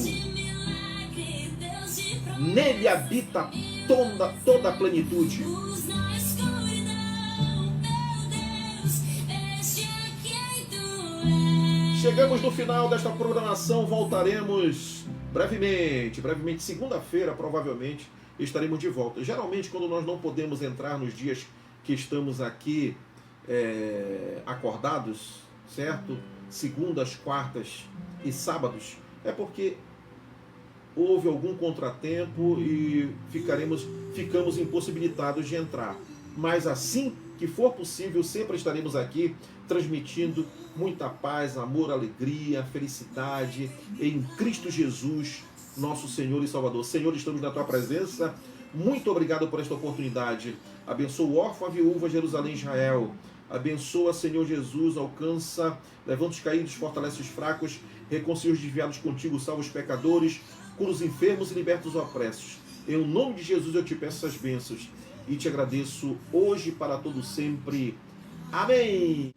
Nele habita toda a plenitude. Chegamos no final desta programação. Voltaremos brevemente, segunda-feira provavelmente estaremos de volta. Geralmente quando nós não podemos entrar nos dias que estamos aqui acordados, certo? Segundas, quartas e sábados, é porque houve algum contratempo e ficamos impossibilitados de entrar. Mas assim que for possível, sempre estaremos aqui transmitindo muita paz, amor, alegria, felicidade em Cristo Jesus, nosso Senhor e Salvador. Senhor, estamos na Tua presença. Muito obrigado por esta oportunidade. Abençoa o órfão, a viúva, Jerusalém, Israel. Abençoa, Senhor Jesus, alcança, levanta os caídos, fortalece os fracos, reconcilia os desviados contigo, salva os pecadores, cura os enfermos e liberta os opressos. Em nome de Jesus eu te peço essas bênçãos e te agradeço hoje para todo sempre. Amém!